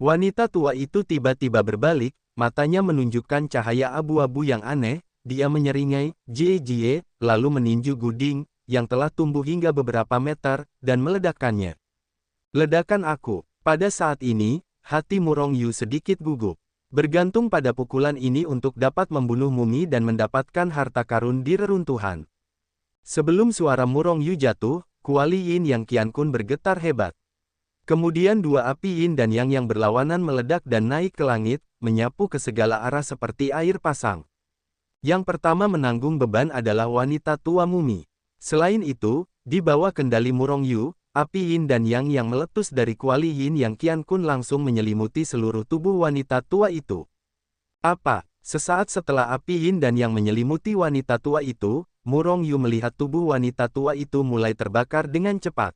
Wanita tua itu tiba-tiba berbalik, matanya menunjukkan cahaya abu-abu yang aneh, dia menyeringai, "Jie-jie," lalu meninju Guding, yang telah tumbuh hingga beberapa meter, dan meledakkannya. Ledakan aku. Pada saat ini, hati Murong Yu sedikit gugup. Bergantung pada pukulan ini untuk dapat membunuh mumi dan mendapatkan harta karun di reruntuhan. Sebelum suara Murong Yu jatuh, kuali Yin Yang Qiankun bergetar hebat. Kemudian dua api yin dan yang berlawanan meledak dan naik ke langit, menyapu ke segala arah seperti air pasang. Yang pertama menanggung beban adalah wanita tua mumi. Selain itu, di bawah kendali Murong Yu, api yin dan yang meletus dari kuali yin yang Qiankun langsung menyelimuti seluruh tubuh wanita tua itu. Apa? Sesaat setelah api yin dan yang menyelimuti wanita tua itu, Murong Yu melihat tubuh wanita tua itu mulai terbakar dengan cepat.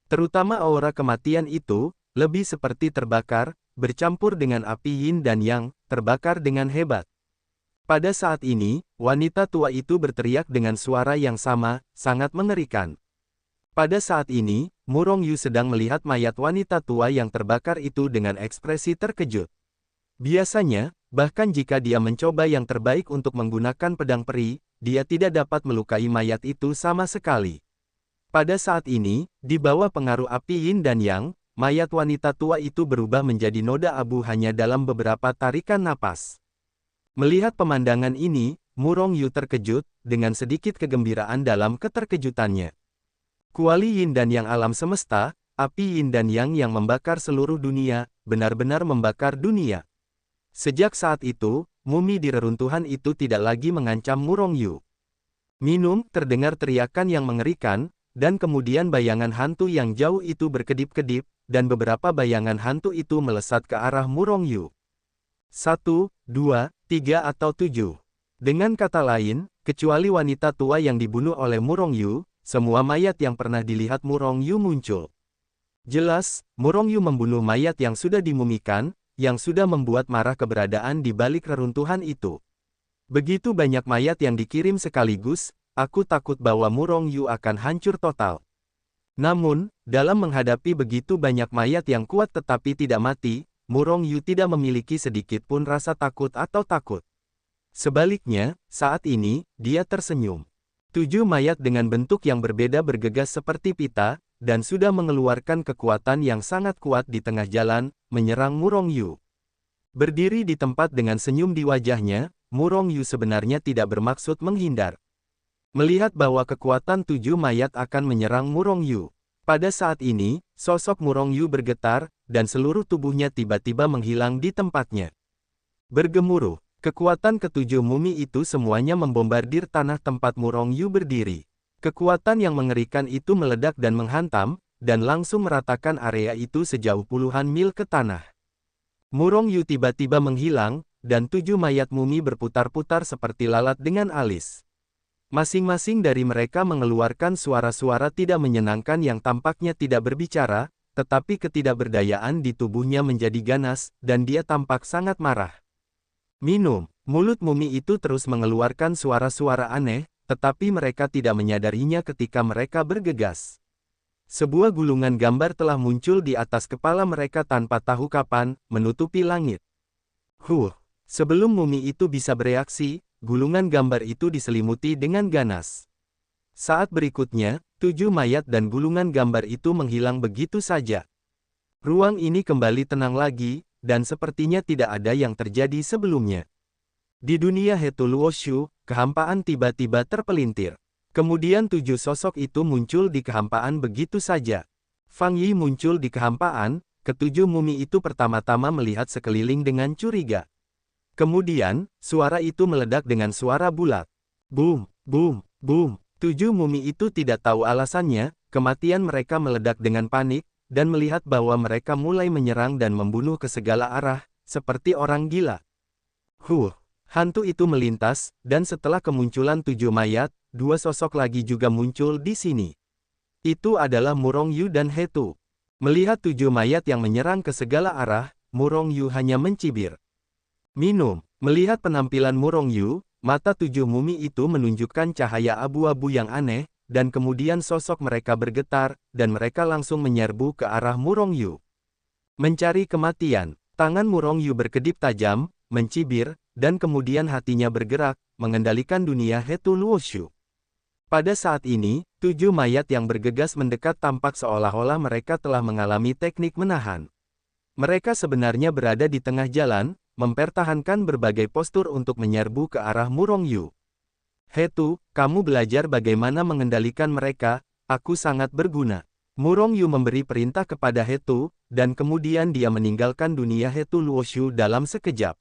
Terutama aura kematian itu, lebih seperti terbakar, bercampur dengan api yin dan yang, terbakar dengan hebat. Pada saat ini, wanita tua itu berteriak dengan suara yang sama, sangat mengerikan. Pada saat ini, Murong Yu sedang melihat mayat wanita tua yang terbakar itu dengan ekspresi terkejut. Biasanya, bahkan jika dia mencoba yang terbaik untuk menggunakan pedang peri, dia tidak dapat melukai mayat itu sama sekali. Pada saat ini, di bawah pengaruh api yin dan yang, mayat wanita tua itu berubah menjadi noda abu hanya dalam beberapa tarikan napas. Melihat pemandangan ini, Murong Yu terkejut, dengan sedikit kegembiraan dalam keterkejutannya. Kuali yin dan yang alam semesta, api yin dan yang membakar seluruh dunia, benar-benar membakar dunia. Sejak saat itu, mumi di reruntuhan itu tidak lagi mengancam Murong Yu. Minum, terdengar teriakan yang mengerikan, dan kemudian bayangan hantu yang jauh itu berkedip-kedip, dan beberapa bayangan hantu itu melesat ke arah Murong Yu. 1, 2, 3 atau 7. Dengan kata lain, kecuali wanita tua yang dibunuh oleh Murong Yu, semua mayat yang pernah dilihat Murong Yu muncul. Jelas, Murong Yu membunuh mayat yang sudah dimumikan, yang sudah membuat marah keberadaan di balik reruntuhan itu. Begitu banyak mayat yang dikirim sekaligus, aku takut bahwa Murong Yu akan hancur total. Namun, dalam menghadapi begitu banyak mayat yang kuat tetapi tidak mati, Murong Yu tidak memiliki sedikit pun rasa takut atau takut. Sebaliknya, saat ini, dia tersenyum. 7 mayat dengan bentuk yang berbeda bergegas seperti pita, dan sudah mengeluarkan kekuatan yang sangat kuat di tengah jalan, menyerang Murong Yu. Berdiri di tempat dengan senyum di wajahnya, Murong Yu sebenarnya tidak bermaksud menghindar. Melihat bahwa kekuatan 7 mayat akan menyerang Murong Yu. Pada saat ini, sosok Murong Yu bergetar, dan seluruh tubuhnya tiba-tiba menghilang di tempatnya. Bergemuruh, kekuatan ketujuh mumi itu semuanya membombardir tanah tempat Murong Yu berdiri. Kekuatan yang mengerikan itu meledak dan menghantam, dan langsung meratakan area itu sejauh puluhan mil ke tanah. Murong Yu tiba-tiba menghilang, dan 7 mayat mumi berputar-putar seperti lalat dengan alis. Masing-masing dari mereka mengeluarkan suara-suara tidak menyenangkan yang tampaknya tidak berbicara, tetapi ketidakberdayaan di tubuhnya menjadi ganas, dan dia tampak sangat marah. Minum, mulut mumi itu terus mengeluarkan suara-suara aneh, tetapi mereka tidak menyadarinya ketika mereka bergegas. Sebuah gulungan gambar telah muncul di atas kepala mereka tanpa tahu kapan, menutupi langit. Sebelum mumi itu bisa bereaksi, gulungan gambar itu diselimuti dengan ganas. Saat berikutnya, 7 mayat dan gulungan gambar itu menghilang begitu saja. Ruang ini kembali tenang lagi, dan sepertinya tidak ada yang terjadi sebelumnya. Di dunia Hetu Luoshu, kehampaan tiba-tiba terpelintir. Kemudian 7 sosok itu muncul di kehampaan begitu saja. Fang Yi muncul di kehampaan, ketujuh mumi itu pertama-tama melihat sekeliling dengan curiga. Kemudian, suara itu meledak dengan suara bulat. Boom, boom, boom. 7 mumi itu tidak tahu alasannya, kematian mereka meledak dengan panik, dan melihat bahwa mereka mulai menyerang dan membunuh ke segala arah, seperti orang gila. Hantu itu melintas, dan setelah kemunculan 7 mayat, 2 sosok lagi juga muncul di sini. Itu adalah Murong Yu dan Hetu. Melihat 7 mayat yang menyerang ke segala arah, Murong Yu hanya mencibir. Minum. Melihat penampilan Murong Yu, mata 7 mumi itu menunjukkan cahaya abu-abu yang aneh, dan kemudian sosok mereka bergetar, dan mereka langsung menyerbu ke arah Murong Yu. Mencari kematian. Tangan Murong Yu berkedip tajam, mencibir, dan kemudian hatinya bergerak, mengendalikan dunia Hetu Luoshu. Pada saat ini, 7 mayat yang bergegas mendekat tampak seolah-olah mereka telah mengalami teknik menahan. Mereka sebenarnya berada di tengah jalan, mempertahankan berbagai postur untuk menyerbu ke arah Murong Yu. Hetu, kamu belajar bagaimana mengendalikan mereka, aku sangat berguna. Murong Yu memberi perintah kepada Hetu, dan kemudian dia meninggalkan dunia Hetu Luoshu dalam sekejap.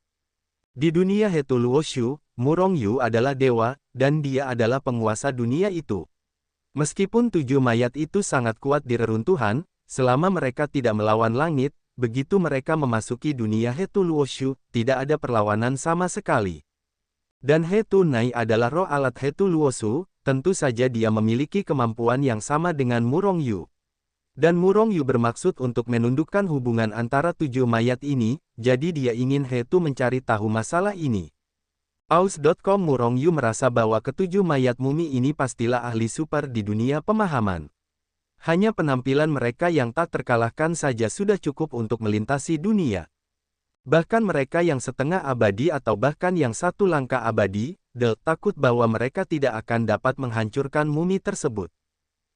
Di dunia Hetu Luoshu, Murong Yu adalah dewa, dan dia adalah penguasa dunia itu. Meskipun 7 mayat itu sangat kuat di reruntuhan, selama mereka tidak melawan langit, begitu mereka memasuki dunia Hetu Luoshu, tidak ada perlawanan sama sekali. Dan Hetu Nai adalah roh alat Hetu Luoshu, tentu saja dia memiliki kemampuan yang sama dengan Murong Yu. Dan Murong Yu bermaksud untuk menundukkan hubungan antara 7 mayat ini, jadi dia ingin Hetu mencari tahu masalah ini. Aus.com Murong Yu merasa bahwa ketujuh mayat mumi ini pastilah ahli super di dunia pemahaman. Hanya penampilan mereka yang tak terkalahkan saja sudah cukup untuk melintasi dunia. Bahkan mereka yang setengah abadi atau bahkan yang satu langkah abadi, takut bahwa mereka tidak akan dapat menghancurkan mumi tersebut.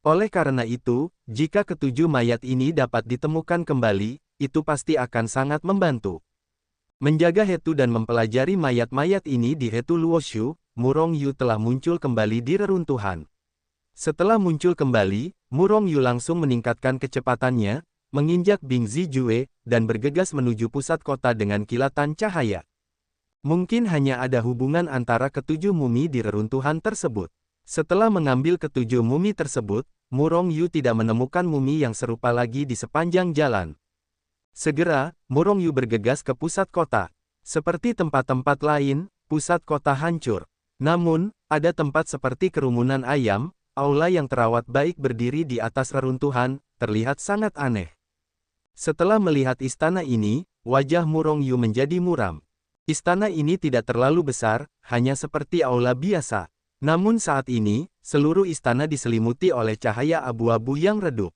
Oleh karena itu, jika ketujuh mayat ini dapat ditemukan kembali, itu pasti akan sangat membantu. Menjaga Hetu dan mempelajari mayat-mayat ini di Hetu Luoshu, Murong Yu telah muncul kembali di reruntuhan. Setelah muncul kembali, Murong Yu langsung meningkatkan kecepatannya, menginjak Bingzi Jue, dan bergegas menuju pusat kota dengan kilatan cahaya. Mungkin hanya ada hubungan antara ketujuh mumi di reruntuhan tersebut. Setelah mengambil ketujuh mumi tersebut, Murong Yu tidak menemukan mumi yang serupa lagi di sepanjang jalan. Segera, Murong Yu bergegas ke pusat kota. Seperti tempat-tempat lain, pusat kota hancur. Namun, ada tempat seperti kerumunan ayam, aula yang terawat baik berdiri di atas reruntuhan, terlihat sangat aneh. Setelah melihat istana ini, wajah Murong Yu menjadi muram. Istana ini tidak terlalu besar, hanya seperti aula biasa. Namun saat ini, seluruh istana diselimuti oleh cahaya abu-abu yang redup.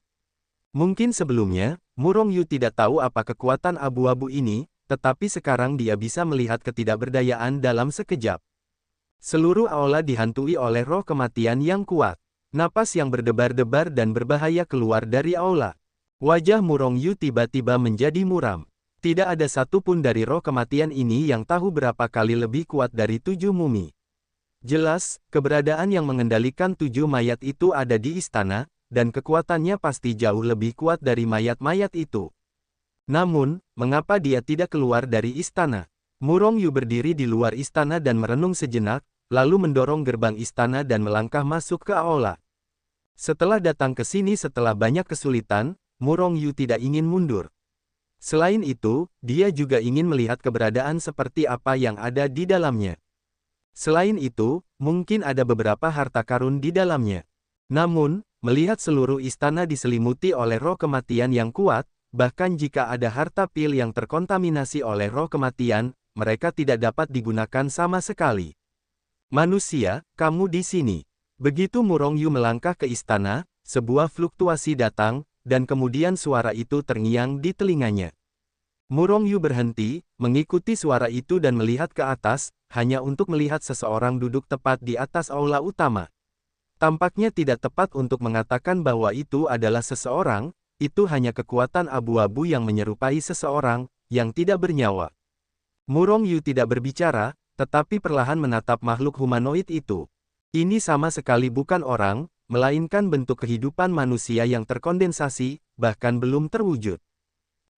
Mungkin sebelumnya, Murong Yu tidak tahu apa kekuatan abu-abu ini, tetapi sekarang dia bisa melihat ketidakberdayaan dalam sekejap. Seluruh aula dihantui oleh roh kematian yang kuat. Napas yang berdebar-debar dan berbahaya keluar dari aula. Wajah Murong Yu tiba-tiba menjadi muram. Tidak ada satupun dari roh kematian ini yang tahu berapa kali lebih kuat dari 7 mumi. Jelas, keberadaan yang mengendalikan 7 mayat itu ada di istana, dan kekuatannya pasti jauh lebih kuat dari mayat-mayat itu. Namun, mengapa dia tidak keluar dari istana? Murong Yu berdiri di luar istana dan merenung sejenak, lalu mendorong gerbang istana dan melangkah masuk ke aula. Setelah datang ke sini setelah banyak kesulitan, Murong Yu tidak ingin mundur. Selain itu, dia juga ingin melihat keberadaan seperti apa yang ada di dalamnya. Selain itu, mungkin ada beberapa harta karun di dalamnya. Namun, melihat seluruh istana diselimuti oleh roh kematian yang kuat, bahkan jika ada harta pil yang terkontaminasi oleh roh kematian, mereka tidak dapat digunakan sama sekali. Manusia, kamu di sini. Begitu Murong Yu melangkah ke istana, sebuah fluktuasi datang, dan kemudian suara itu terngiang di telinganya. Murong Yu berhenti, mengikuti suara itu dan melihat ke atas, hanya untuk melihat seseorang duduk tepat di atas aula utama. Tampaknya tidak tepat untuk mengatakan bahwa itu adalah seseorang, itu hanya kekuatan abu-abu yang menyerupai seseorang, yang tidak bernyawa. Murong Yu tidak berbicara, tetapi perlahan menatap makhluk humanoid itu. Ini sama sekali bukan orang, melainkan bentuk kehidupan manusia yang terkondensasi, bahkan belum terwujud.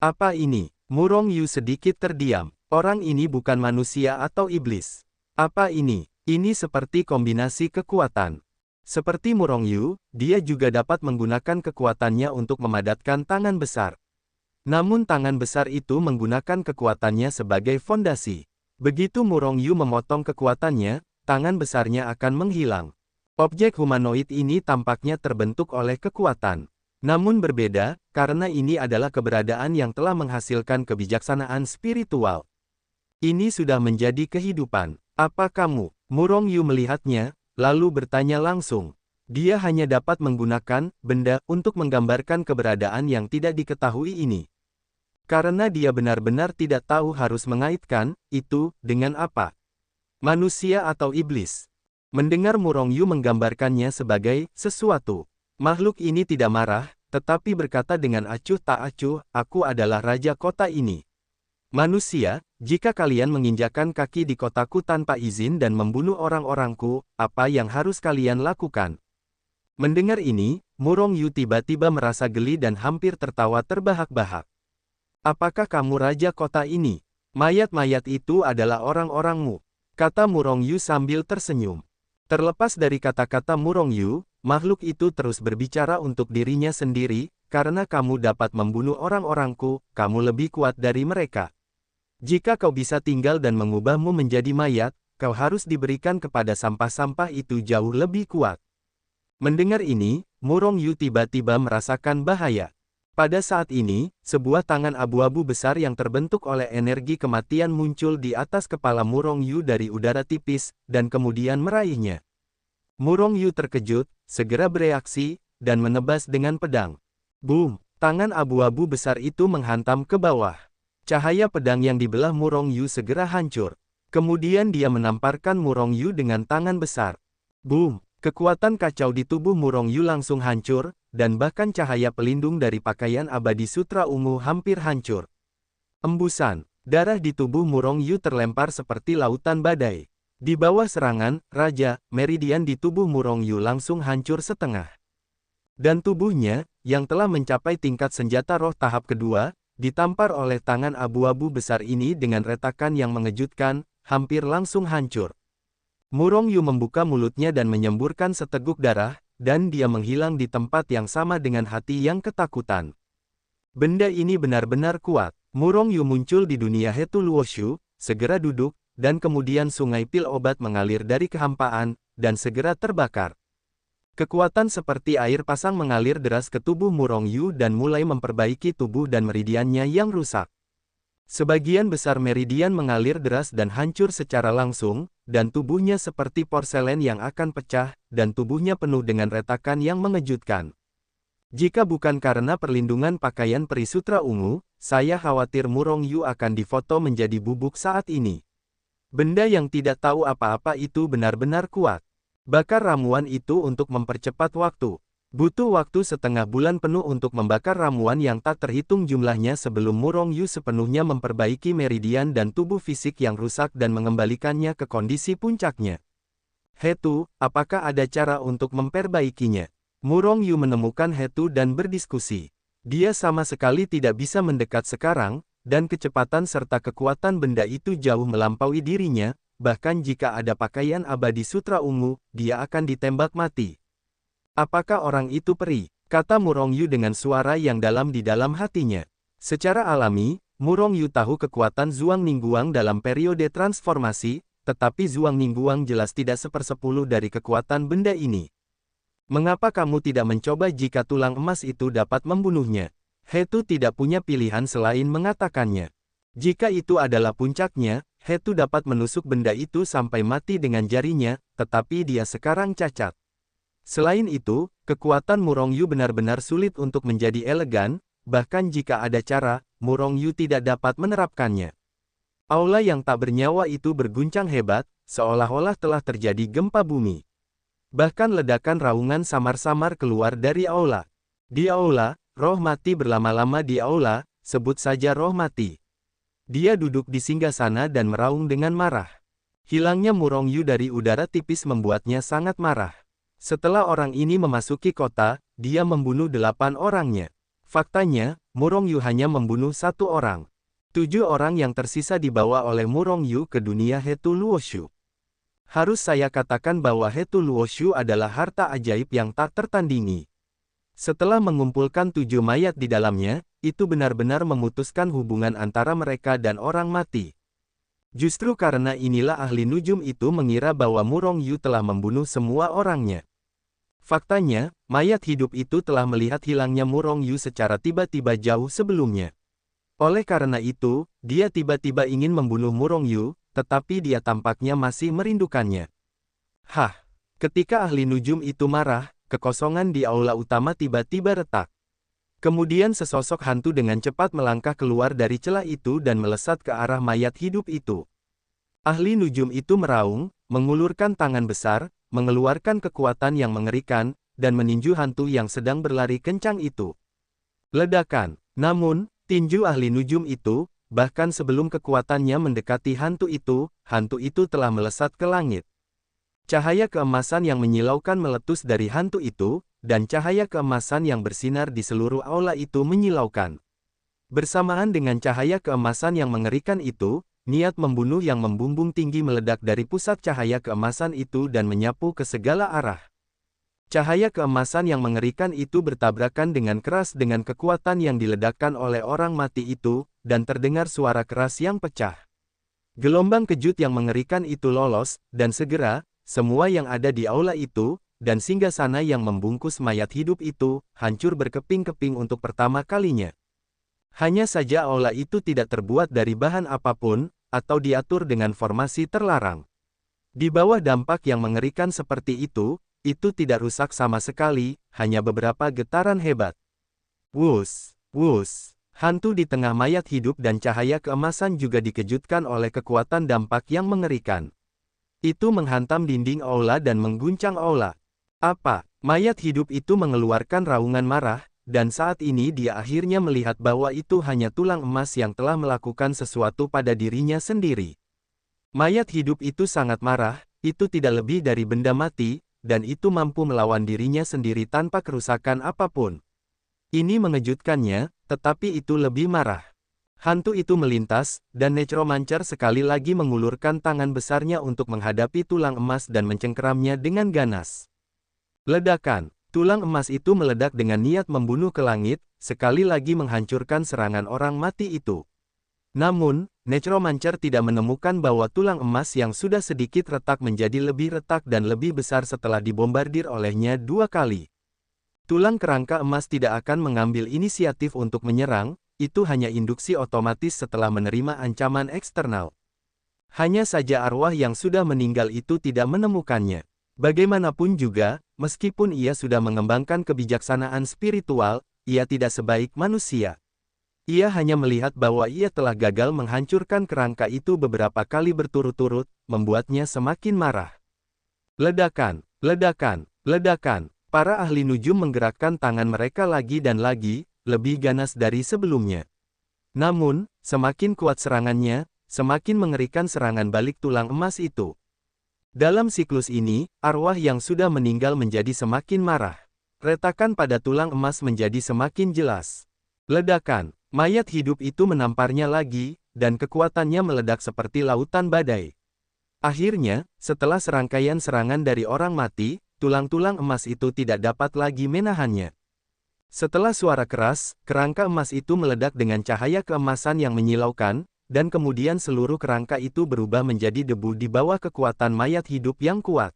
Apa ini? Murong Yu sedikit terdiam. Orang ini bukan manusia atau iblis. Apa ini? Ini seperti kombinasi kekuatan. Seperti Murong Yu, dia juga dapat menggunakan kekuatannya untuk memadatkan tangan besar. Namun tangan besar itu menggunakan kekuatannya sebagai fondasi. Begitu Murong Yu memotong kekuatannya, tangan besarnya akan menghilang. Objek humanoid ini tampaknya terbentuk oleh kekuatan. Namun berbeda, karena ini adalah keberadaan yang telah menghasilkan kebijaksanaan spiritual. Ini sudah menjadi kehidupan. Apa kamu? Murong Yu melihatnya, lalu bertanya langsung. Dia hanya dapat menggunakan benda untuk menggambarkan keberadaan yang tidak diketahui ini. Karena dia benar-benar tidak tahu harus mengaitkan itu dengan apa. Manusia atau iblis. Mendengar Murong Yu menggambarkannya sebagai sesuatu. Makhluk ini tidak marah, tetapi berkata dengan acuh tak acuh, aku adalah raja kota ini. Manusia, jika kalian menginjakkan kaki di kotaku tanpa izin dan membunuh orang-orangku, apa yang harus kalian lakukan? Mendengar ini, Murong Yu tiba-tiba merasa geli dan hampir tertawa terbahak-bahak. Apakah kamu raja kota ini? Mayat-mayat itu adalah orang-orangmu, kata Murong Yu sambil tersenyum. Terlepas dari kata-kata Murong Yu, makhluk itu terus berbicara untuk dirinya sendiri, karena kamu dapat membunuh orang-orangku, kamu lebih kuat dari mereka. Jika kau bisa tinggal dan mengubahmu menjadi mayat, kau harus diberikan kepada sampah-sampah itu jauh lebih kuat. Mendengar ini, Murong Yu tiba-tiba merasakan bahaya. Pada saat ini, sebuah tangan abu-abu besar yang terbentuk oleh energi kematian muncul di atas kepala Murong Yu dari udara tipis, dan kemudian meraihnya. Murong Yu terkejut, segera bereaksi, dan menebas dengan pedang. Boom! Tangan abu-abu besar itu menghantam ke bawah. Cahaya pedang yang dibelah Murong Yu segera hancur. Kemudian dia menamparkan Murong Yu dengan tangan besar. Boom! Kekuatan kacau di tubuh Murong Yu langsung hancur, dan bahkan cahaya pelindung dari pakaian abadi sutra ungu hampir hancur. Embusan, darah di tubuh Murong Yu terlempar seperti lautan badai. Di bawah serangan, Raja, meridian di tubuh Murong Yu langsung hancur setengah. Dan tubuhnya, yang telah mencapai tingkat senjata roh tahap kedua, ditampar oleh tangan abu-abu besar ini dengan retakan yang mengejutkan, hampir langsung hancur. Murong Yu membuka mulutnya dan menyemburkan seteguk darah, dan dia menghilang di tempat yang sama dengan hati yang ketakutan. Benda ini benar-benar kuat. Murong Yu muncul di dunia Hetu Luoshu, segera duduk, dan kemudian sungai pil obat mengalir dari kehampaan, dan segera terbakar. Kekuatan seperti air pasang mengalir deras ke tubuh Murong Yu dan mulai memperbaiki tubuh dan meridiannya yang rusak. Sebagian besar meridian mengalir deras dan hancur secara langsung, dan tubuhnya seperti porselen yang akan pecah, dan tubuhnya penuh dengan retakan yang mengejutkan. Jika bukan karena perlindungan pakaian peri sutra ungu, saya khawatir Murong Yu akan difoto menjadi bubuk saat ini. Benda yang tidak tahu apa-apa itu benar-benar kuat. Bakar ramuan itu untuk mempercepat waktu. Butuh waktu setengah bulan penuh untuk membakar ramuan yang tak terhitung jumlahnya sebelum Murong Yu sepenuhnya memperbaiki meridian dan tubuh fisik yang rusak dan mengembalikannya ke kondisi puncaknya. Hetu, apakah ada cara untuk memperbaikinya? Murong Yu menemukan Hetu dan berdiskusi. Dia sama sekali tidak bisa mendekat sekarang, dan kecepatan serta kekuatan benda itu jauh melampaui dirinya, bahkan jika ada pakaian abadi sutra ungu, dia akan ditembak mati. Apakah orang itu peri? Kata Murong Yu dengan suara yang dalam di dalam hatinya. Secara alami, Murong Yu tahu kekuatan Zhuang Ningguang dalam periode transformasi, tetapi Zhuang Ningguang jelas tidak sepersepuluh dari kekuatan benda ini. Mengapa kamu tidak mencoba jika tulang emas itu dapat membunuhnya? Hetu tidak punya pilihan selain mengatakannya. Jika itu adalah puncaknya, Hetu dapat menusuk benda itu sampai mati dengan jarinya, tetapi dia sekarang cacat. Selain itu, kekuatan Murong Yu benar-benar sulit untuk menjadi elegan, bahkan jika ada cara, Murong Yu tidak dapat menerapkannya. Aula yang tak bernyawa itu berguncang hebat, seolah-olah telah terjadi gempa bumi. Bahkan ledakan raungan samar-samar keluar dari aula. Di aula, roh mati berlama-lama di aula, sebut saja roh mati. Dia duduk di singgasana dan meraung dengan marah. Hilangnya Murong Yu dari udara tipis membuatnya sangat marah. Setelah orang ini memasuki kota, dia membunuh 8 orangnya. Faktanya, Murong Yu hanya membunuh 1 orang. 7 orang yang tersisa dibawa oleh Murong Yu ke dunia Hetu Luoshu. Harus saya katakan bahwa Hetu Luoshu adalah harta ajaib yang tak tertandingi. Setelah mengumpulkan 7 mayat di dalamnya, itu benar-benar memutuskan hubungan antara mereka dan orang mati. Justru karena inilah ahli nujum itu mengira bahwa Murong Yu telah membunuh semua orangnya. Faktanya, mayat hidup itu telah melihat hilangnya Murong Yu secara tiba-tiba jauh sebelumnya. Oleh karena itu, dia tiba-tiba ingin membunuh Murong Yu, tetapi dia tampaknya masih merindukannya. Hah! Ketika ahli nujum itu marah, kekosongan di aula utama tiba-tiba retak. Kemudian sesosok hantu dengan cepat melangkah keluar dari celah itu dan melesat ke arah mayat hidup itu. Ahli nujum itu meraung, mengulurkan tangan besar, mengeluarkan kekuatan yang mengerikan, dan meninju hantu yang sedang berlari kencang itu. Ledakan. Namun, tinju ahli nujum itu, bahkan sebelum kekuatannya mendekati hantu itu telah melesat ke langit. Cahaya keemasan yang menyilaukan meletus dari hantu itu, dan cahaya keemasan yang bersinar di seluruh aula itu menyilaukan. Bersamaan dengan cahaya keemasan yang mengerikan itu, niat membunuh yang membumbung tinggi meledak dari pusat cahaya keemasan itu dan menyapu ke segala arah. Cahaya keemasan yang mengerikan itu bertabrakan dengan keras dengan kekuatan yang diledakkan oleh orang mati itu, dan terdengar suara keras yang pecah. Gelombang kejut yang mengerikan itu lolos, dan segera, semua yang ada di aula itu, dan singgasana yang membungkus mayat hidup itu, hancur berkeping-keping untuk pertama kalinya. Hanya saja aula itu tidak terbuat dari bahan apapun, atau diatur dengan formasi terlarang. Di bawah dampak yang mengerikan seperti itu tidak rusak sama sekali, hanya beberapa getaran hebat. Wus, wus. Hantu di tengah mayat hidup dan cahaya keemasan juga dikejutkan oleh kekuatan dampak yang mengerikan. Itu menghantam dinding aula dan mengguncang aula. Apa? Mayat hidup itu mengeluarkan raungan marah, dan saat ini dia akhirnya melihat bahwa itu hanya tulang emas yang telah melakukan sesuatu pada dirinya sendiri. Mayat hidup itu sangat marah, itu tidak lebih dari benda mati, dan itu mampu melawan dirinya sendiri tanpa kerusakan apapun. Ini mengejutkannya, tetapi itu lebih marah. Hantu itu melintas, dan Necromancer sekali lagi mengulurkan tangan besarnya untuk menghadapi tulang emas dan mencengkeramnya dengan ganas. Ledakan. Tulang emas itu meledak dengan niat membunuh ke langit, sekali lagi menghancurkan serangan orang mati itu. Namun, Necromancer tidak menemukan bahwa tulang emas yang sudah sedikit retak menjadi lebih retak dan lebih besar setelah dibombardir olehnya 2 kali. Tulang kerangka emas tidak akan mengambil inisiatif untuk menyerang, itu hanya induksi otomatis setelah menerima ancaman eksternal. Hanya saja arwah yang sudah meninggal itu tidak menemukannya. Bagaimanapun juga, meskipun ia sudah mengembangkan kebijaksanaan spiritual, ia tidak sebaik manusia. Ia hanya melihat bahwa ia telah gagal menghancurkan kerangka itu beberapa kali berturut-turut, membuatnya semakin marah. Ledakan, ledakan, ledakan. Para ahli nujum menggerakkan tangan mereka lagi dan lagi, lebih ganas dari sebelumnya. Namun, semakin kuat serangannya, semakin mengerikan serangan balik tulang emas itu. Dalam siklus ini, arwah yang sudah meninggal menjadi semakin marah. Retakan pada tulang emas menjadi semakin jelas. Ledakan. Mayat hidup itu menamparnya lagi, dan kekuatannya meledak seperti lautan badai. Akhirnya, setelah serangkaian serangan dari orang mati, tulang-tulang emas itu tidak dapat lagi menahannya. Setelah suara keras, kerangka emas itu meledak dengan cahaya keemasan yang menyilaukan, dan kemudian seluruh kerangka itu berubah menjadi debu di bawah kekuatan mayat hidup yang kuat.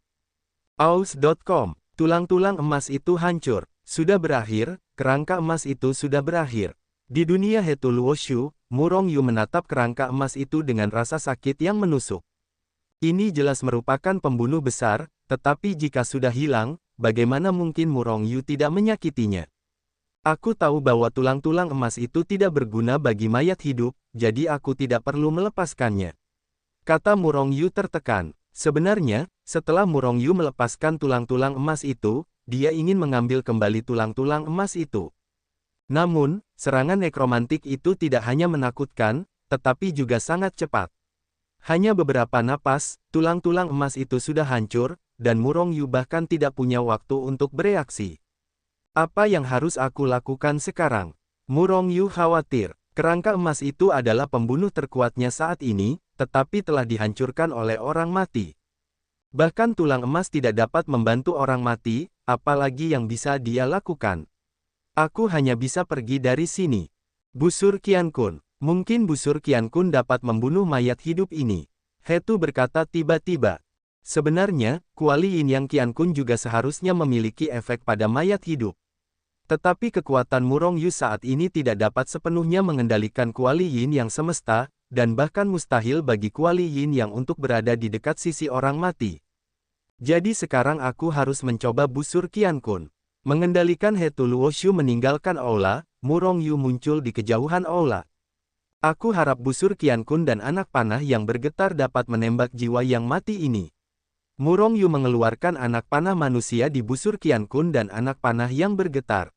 Aus.com. Tulang-tulang emas itu hancur. Sudah berakhir, kerangka emas itu sudah berakhir. Di dunia Hetul Wushu, Murong Yu menatap kerangka emas itu dengan rasa sakit yang menusuk. Ini jelas merupakan pembunuh besar, tetapi jika sudah hilang, bagaimana mungkin Murong Yu tidak menyakitinya? Aku tahu bahwa tulang-tulang emas itu tidak berguna bagi mayat hidup, jadi aku tidak perlu melepaskannya. Kata Murong Yu tertekan. Sebenarnya, setelah Murong Yu melepaskan tulang-tulang emas itu, dia ingin mengambil kembali tulang-tulang emas itu. Namun, serangan nekromantik itu tidak hanya menakutkan, tetapi juga sangat cepat. Hanya beberapa napas, tulang-tulang emas itu sudah hancur, dan Murong Yu bahkan tidak punya waktu untuk bereaksi. Apa yang harus aku lakukan sekarang? Murong Yu khawatir. Kerangka emas itu adalah pembunuh terkuatnya saat ini, tetapi telah dihancurkan oleh orang mati. Bahkan tulang emas tidak dapat membantu orang mati, apalagi yang bisa dia lakukan. Aku hanya bisa pergi dari sini. Busur Qiankun. Mungkin Busur Qiankun dapat membunuh mayat hidup ini. Hetu berkata tiba-tiba. Sebenarnya, kuali yin yang Qiankun juga seharusnya memiliki efek pada mayat hidup. Tetapi kekuatan Murong Yu saat ini tidak dapat sepenuhnya mengendalikan kuali yin yang semesta, dan bahkan mustahil bagi kuali yin yang untuk berada di dekat sisi orang mati. Jadi sekarang aku harus mencoba Busur Qiankun. Mengendalikan Hetul Wushu meninggalkan aula, Murong Yu muncul di kejauhan aula. Aku harap busur Qian Kun dan anak panah yang bergetar dapat menembak jiwa yang mati ini. Murong Yu mengeluarkan anak panah manusia di busur Qian Kun dan anak panah yang bergetar.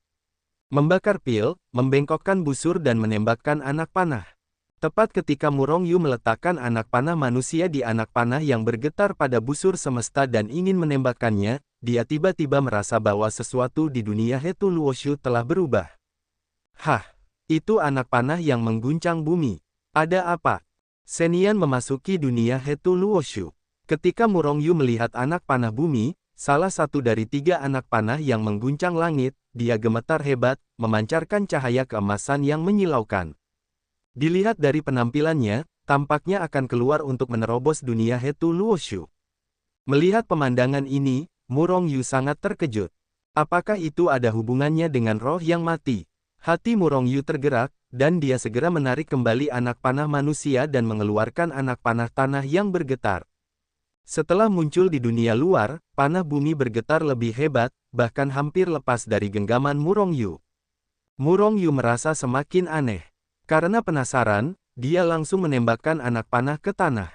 Membakar pil, membengkokkan busur dan menembakkan anak panah. Tepat ketika Murong Yu meletakkan anak panah manusia di anak panah yang bergetar pada busur semesta dan ingin menembakkannya, dia tiba-tiba merasa bahwa sesuatu di dunia Hetu Luoshu telah berubah. Hah! Itu anak panah yang mengguncang bumi. Ada apa? Senian memasuki dunia Hetu Luoshu. Ketika Murong Yu melihat anak panah bumi, salah satu dari 3 anak panah yang mengguncang langit, dia gemetar hebat, memancarkan cahaya keemasan yang menyilaukan. Dilihat dari penampilannya, tampaknya akan keluar untuk menerobos dunia Hetu Luoshu. Melihat pemandangan ini, Murong Yu sangat terkejut. Apakah itu ada hubungannya dengan roh yang mati? Hati Murong Yu tergerak, dan dia segera menarik kembali anak panah manusia dan mengeluarkan anak panah tanah yang bergetar. Setelah muncul di dunia luar, panah bumi bergetar lebih hebat, bahkan hampir lepas dari genggaman Murong Yu. Murong Yu merasa semakin aneh. Karena penasaran, dia langsung menembakkan anak panah ke tanah.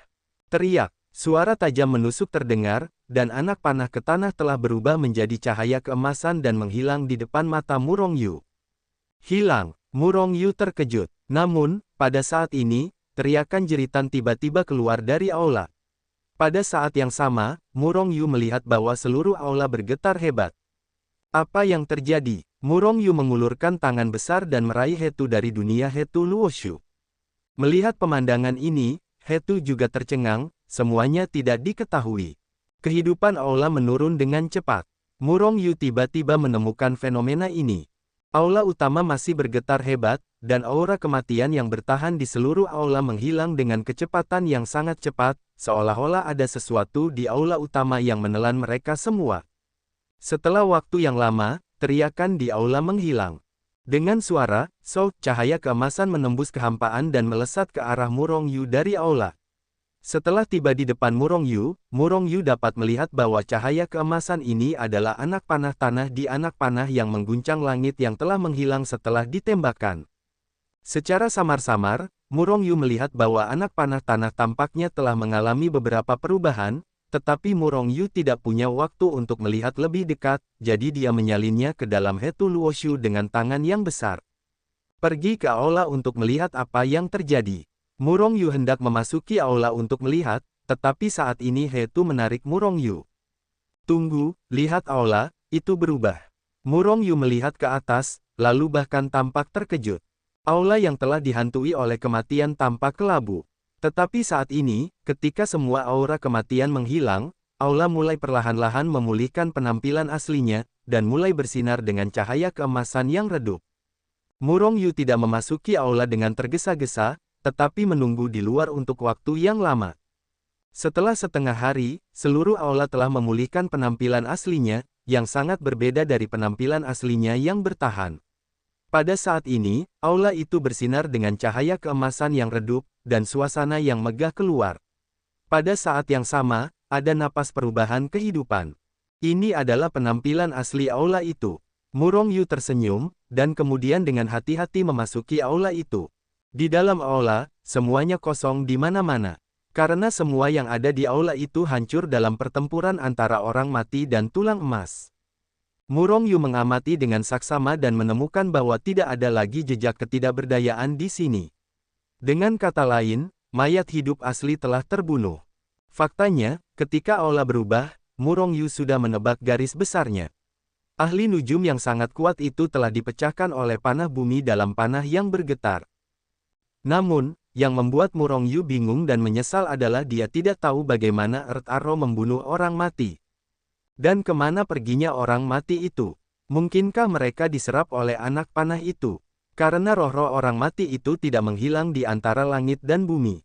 Teriak, suara tajam menusuk terdengar, dan anak panah ke tanah telah berubah menjadi cahaya keemasan dan menghilang di depan mata Murong Yu. Hilang, Murong Yu terkejut. Namun, pada saat ini, teriakan jeritan tiba-tiba keluar dari aula. Pada saat yang sama, Murong Yu melihat bahwa seluruh aula bergetar hebat. Apa yang terjadi? Murong Yu mengulurkan tangan besar dan meraih Hetu dari dunia Hetu Luoshu. Melihat pemandangan ini, Hetu juga tercengang, semuanya tidak diketahui. Kehidupan aula menurun dengan cepat. Murong Yu tiba-tiba menemukan fenomena ini. Aula utama masih bergetar hebat, dan aura kematian yang bertahan di seluruh aula menghilang dengan kecepatan yang sangat cepat, seolah-olah ada sesuatu di aula utama yang menelan mereka semua. Setelah waktu yang lama, teriakan di aula menghilang. Dengan suara, cahaya keemasan menembus kehampaan dan melesat ke arah Murong Yu dari aula. Setelah tiba di depan Murong Yu dapat melihat bahwa cahaya keemasan ini adalah anak panah tanah di anak panah yang mengguncang langit yang telah menghilang setelah ditembakkan. Secara samar-samar, Murong Yu melihat bahwa anak panah tanah tampaknya telah mengalami beberapa perubahan, tetapi Murong Yu tidak punya waktu untuk melihat lebih dekat, jadi dia menyalinnya ke dalam Hetu Luoshu dengan tangan yang besar. Pergi ke aula untuk melihat apa yang terjadi. Murong Yu hendak memasuki aula untuk melihat, tetapi saat ini Hetu menarik Murong Yu. Tunggu, lihat aula, itu berubah. Murong Yu melihat ke atas, lalu bahkan tampak terkejut. Aula yang telah dihantui oleh kematian tampak kelabu. Tetapi saat ini, ketika semua aura kematian menghilang, aula mulai perlahan-lahan memulihkan penampilan aslinya, dan mulai bersinar dengan cahaya keemasan yang redup. Murong Yu tidak memasuki aula dengan tergesa-gesa, tetapi menunggu di luar untuk waktu yang lama. Setelah setengah hari, seluruh aula telah memulihkan penampilan aslinya, yang sangat berbeda dari penampilan aslinya yang bertahan. Pada saat ini, aula itu bersinar dengan cahaya keemasan yang redup, dan suasana yang megah keluar. Pada saat yang sama, ada napas perubahan kehidupan. Ini adalah penampilan asli aula itu. Murong Yu tersenyum, dan kemudian dengan hati-hati memasuki aula itu. Di dalam aula, semuanya kosong di mana-mana. Karena semua yang ada di aula itu hancur dalam pertempuran antara orang mati dan tulang emas. Murong Yu mengamati dengan saksama dan menemukan bahwa tidak ada lagi jejak ketidakberdayaan di sini. Dengan kata lain, mayat hidup asli telah terbunuh. Faktanya, ketika aula berubah, Murong Yu sudah menebak garis besarnya. Ahli nujum yang sangat kuat itu telah dipecahkan oleh panah bumi dalam panah yang bergetar. Namun, yang membuat Murong Yu bingung dan menyesal adalah dia tidak tahu bagaimana Earth Arrow membunuh orang mati. Dan kemana perginya orang mati itu? Mungkinkah mereka diserap oleh anak panah itu? Karena roh-roh orang mati itu tidak menghilang di antara langit dan bumi.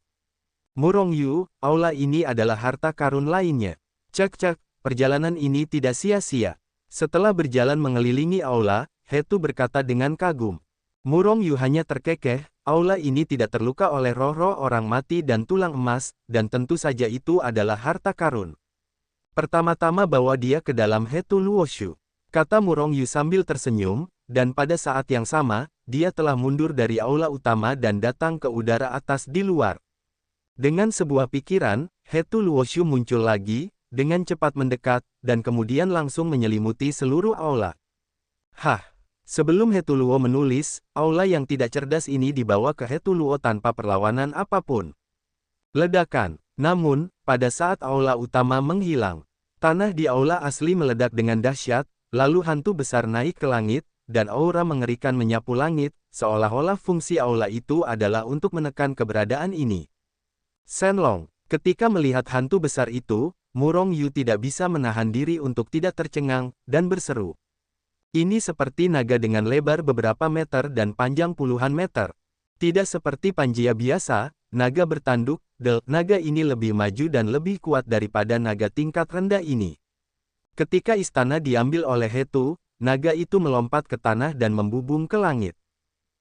Murong Yu, aula ini adalah harta karun lainnya. Cek, perjalanan ini tidak sia-sia. Setelah berjalan mengelilingi aula, Hetu berkata dengan kagum. Murong Yu hanya terkekeh, aula ini tidak terluka oleh roh-roh orang mati dan tulang emas, dan tentu saja itu adalah harta karun. Pertama-tama bawa dia ke dalam Hetu Luoshu, kata Murong Yu sambil tersenyum, dan pada saat yang sama, dia telah mundur dari aula utama dan datang ke udara atas di luar. Dengan sebuah pikiran, Hetu Luoshu muncul lagi, dengan cepat mendekat, dan kemudian langsung menyelimuti seluruh aula. Hah! Sebelum Hetu Luo menulis, aula yang tidak cerdas ini dibawa ke Hetu Luo tanpa perlawanan apapun. Ledakan. Namun, pada saat aula utama menghilang, tanah di aula asli meledak dengan dahsyat, lalu hantu besar naik ke langit, dan aura mengerikan menyapu langit, seolah-olah fungsi aula itu adalah untuk menekan keberadaan ini. Shenlong, ketika melihat hantu besar itu, Murong Yu tidak bisa menahan diri untuk tidak tercengang, dan berseru. Ini seperti naga dengan lebar beberapa meter dan panjang puluhan meter. Tidak seperti Panjia biasa, naga bertanduk, naga ini lebih maju dan lebih kuat daripada naga tingkat rendah ini. Ketika istana diambil oleh Hetu, naga itu melompat ke tanah dan membubung ke langit.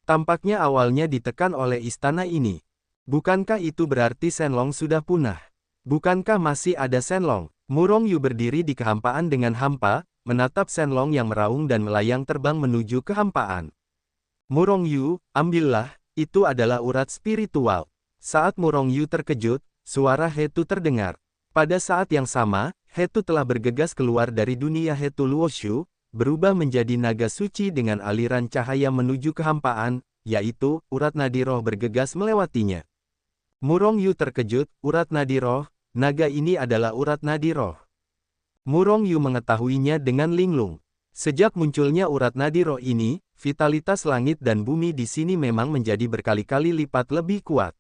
Tampaknya awalnya ditekan oleh istana ini. Bukankah itu berarti Shenlong sudah punah? Bukankah masih ada Shenlong? Murong Yu berdiri di kehampaan dengan hampa, menatap Shenlong yang meraung dan melayang terbang menuju kehampaan. Murong Yu, ambillah, itu adalah urat spiritual. Saat Murong Yu terkejut, suara Hetu terdengar. Pada saat yang sama, Hetu telah bergegas keluar dari dunia Hetu Luoshu, berubah menjadi naga suci dengan aliran cahaya menuju kehampaan, yaitu, urat nadi roh bergegas melewatinya. Murong Yu terkejut, urat nadi roh, naga ini adalah urat nadi roh. Murong Yu mengetahuinya dengan linglung. Sejak munculnya urat nadi roh ini, vitalitas langit dan bumi di sini memang menjadi berkali-kali lipat lebih kuat.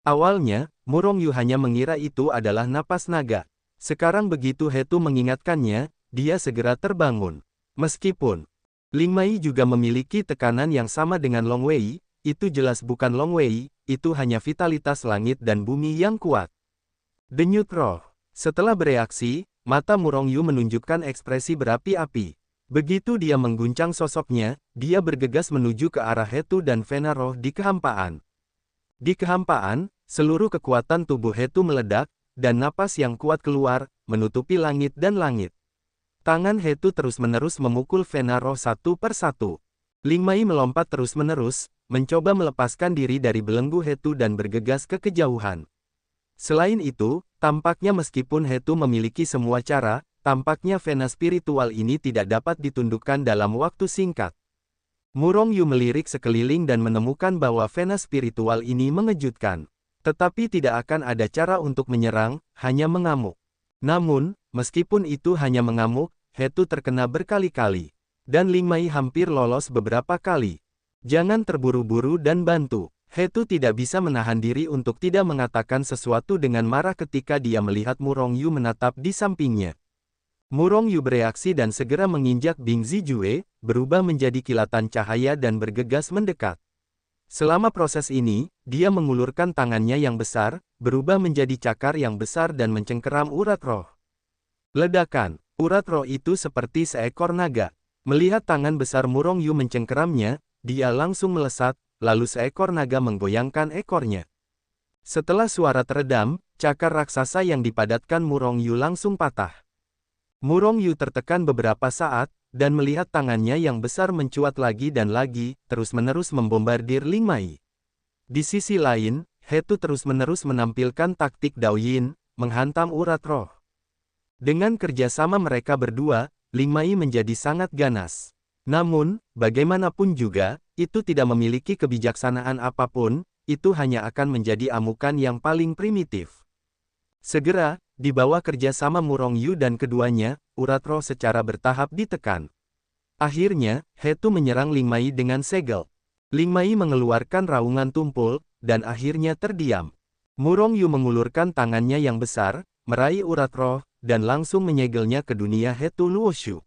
Awalnya, Murong Yu hanya mengira itu adalah napas naga. Sekarang begitu Hetu mengingatkannya, dia segera terbangun. Meskipun Ling Mei juga memiliki tekanan yang sama dengan Long Wei, itu jelas bukan Long Wei, itu hanya vitalitas langit dan bumi yang kuat. Denyut roh. Setelah bereaksi, mata Murong Yu menunjukkan ekspresi berapi-api. Begitu dia mengguncang sosoknya, dia bergegas menuju ke arah Hetu dan Vena roh di kehampaan. Di kehampaan, seluruh kekuatan tubuh Hetu meledak, dan napas yang kuat keluar, menutupi langit dan langit. Tangan Hetu terus-menerus memukul Vena roh satu per satu. Ling Mei melompat terus-menerus, mencoba melepaskan diri dari belenggu Hetu dan bergegas ke kejauhan. Selain itu, tampaknya meskipun Hetu memiliki semua cara, tampaknya Vena spiritual ini tidak dapat ditundukkan dalam waktu singkat. Murong Yu melirik sekeliling dan menemukan bahwa Vena spiritual ini mengejutkan. Tetapi tidak akan ada cara untuk menyerang, hanya mengamuk. Namun, meskipun itu hanya mengamuk, Hetu terkena berkali-kali. Dan Ling Mei hampir lolos beberapa kali. Jangan terburu-buru dan bantu. Hetu tidak bisa menahan diri untuk tidak mengatakan sesuatu dengan marah ketika dia melihat Murong Yu menatap di sampingnya. Murong Yu bereaksi dan segera menginjak Bing Zijue, berubah menjadi kilatan cahaya dan bergegas mendekat. Selama proses ini, dia mengulurkan tangannya yang besar, berubah menjadi cakar yang besar dan mencengkeram urat roh. Ledakan. Urat roh itu seperti seekor naga. Melihat tangan besar Murong Yu mencengkeramnya, dia langsung melesat, lalu seekor naga menggoyangkan ekornya. Setelah suara teredam, cakar raksasa yang dipadatkan Murong Yu langsung patah. Murong Yu tertekan beberapa saat, dan melihat tangannya yang besar mencuat lagi dan lagi, terus-menerus membombardir Ling Mei. Di sisi lain, Hetu terus-menerus menampilkan taktik Daoyin, menghantam urat roh. Dengan kerjasama mereka berdua, Ling Mei menjadi sangat ganas. Namun, bagaimanapun juga, itu tidak memiliki kebijaksanaan apapun, itu hanya akan menjadi amukan yang paling primitif. Segera, di bawah kerjasama Murong Yu dan keduanya, urat roh secara bertahap ditekan. Akhirnya, Hetu menyerang Ling Mei dengan segel. Ling Mei mengeluarkan raungan tumpul, dan akhirnya terdiam. Murong Yu mengulurkan tangannya yang besar, meraih urat roh, dan langsung menyegelnya ke dunia Hetu Luoshu.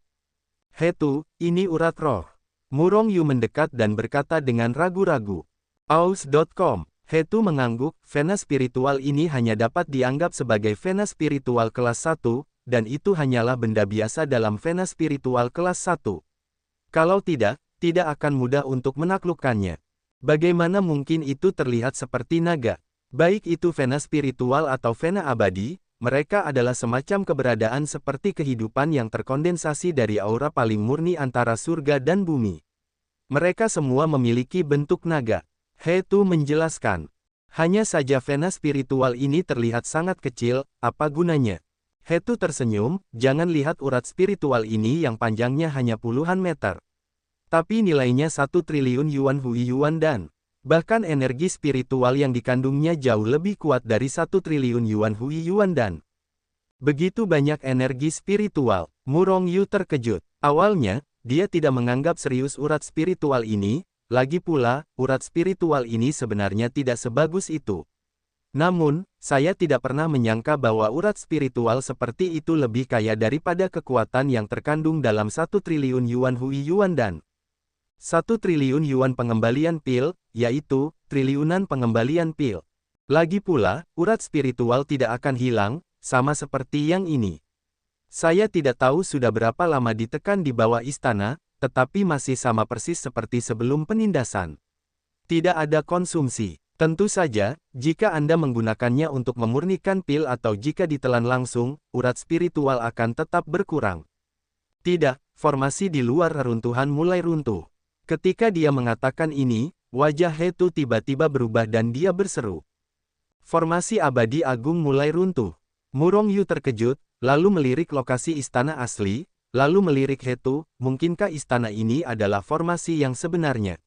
Hetu, ini urat roh. Murong Yu mendekat dan berkata dengan ragu-ragu. Aus.com. Hetu mengangguk, Vena spiritual ini hanya dapat dianggap sebagai Vena spiritual kelas 1, dan itu hanyalah benda biasa dalam Vena spiritual kelas 1. Kalau tidak akan mudah untuk menaklukkannya. Bagaimana mungkin itu terlihat seperti naga? Baik itu Vena spiritual atau Vena abadi, mereka adalah semacam keberadaan seperti kehidupan yang terkondensasi dari aura paling murni antara surga dan bumi. Mereka semua memiliki bentuk naga. He Tu menjelaskan. Hanya saja vena spiritual ini terlihat sangat kecil, apa gunanya? He Tu tersenyum, jangan lihat urat spiritual ini yang panjangnya hanya puluhan meter. Tapi nilainya 1 triliun yuan Hui Yuan dan bahkan energi spiritual yang dikandungnya jauh lebih kuat dari 1 triliun yuan Hui Yuan dan begitu banyak energi spiritual. Mu Rongyu terkejut. Awalnya, dia tidak menganggap serius urat spiritual ini, lagi pula, urat spiritual ini sebenarnya tidak sebagus itu. Namun, saya tidak pernah menyangka bahwa urat spiritual seperti itu lebih kaya daripada kekuatan yang terkandung dalam 1 triliun yuan Hui Yuan dan 1 triliun yuan pengembalian pil, yaitu, triliunan pengembalian pil. Lagi pula, urat spiritual tidak akan hilang, sama seperti yang ini. Saya tidak tahu sudah berapa lama ditekan di bawah istana, tetapi masih sama persis seperti sebelum penindasan. Tidak ada konsumsi. Tentu saja, jika Anda menggunakannya untuk memurnikan pil atau jika ditelan langsung, urat spiritual akan tetap berkurang. Tidak, formasi di luar reruntuhan mulai runtuh. Ketika dia mengatakan ini, wajah He Tu tiba-tiba berubah dan dia berseru. Formasi abadi agung mulai runtuh. Mu Rongyu terkejut, lalu melirik lokasi istana asli, lalu melirik He Tu, mungkinkah istana ini adalah formasi yang sebenarnya?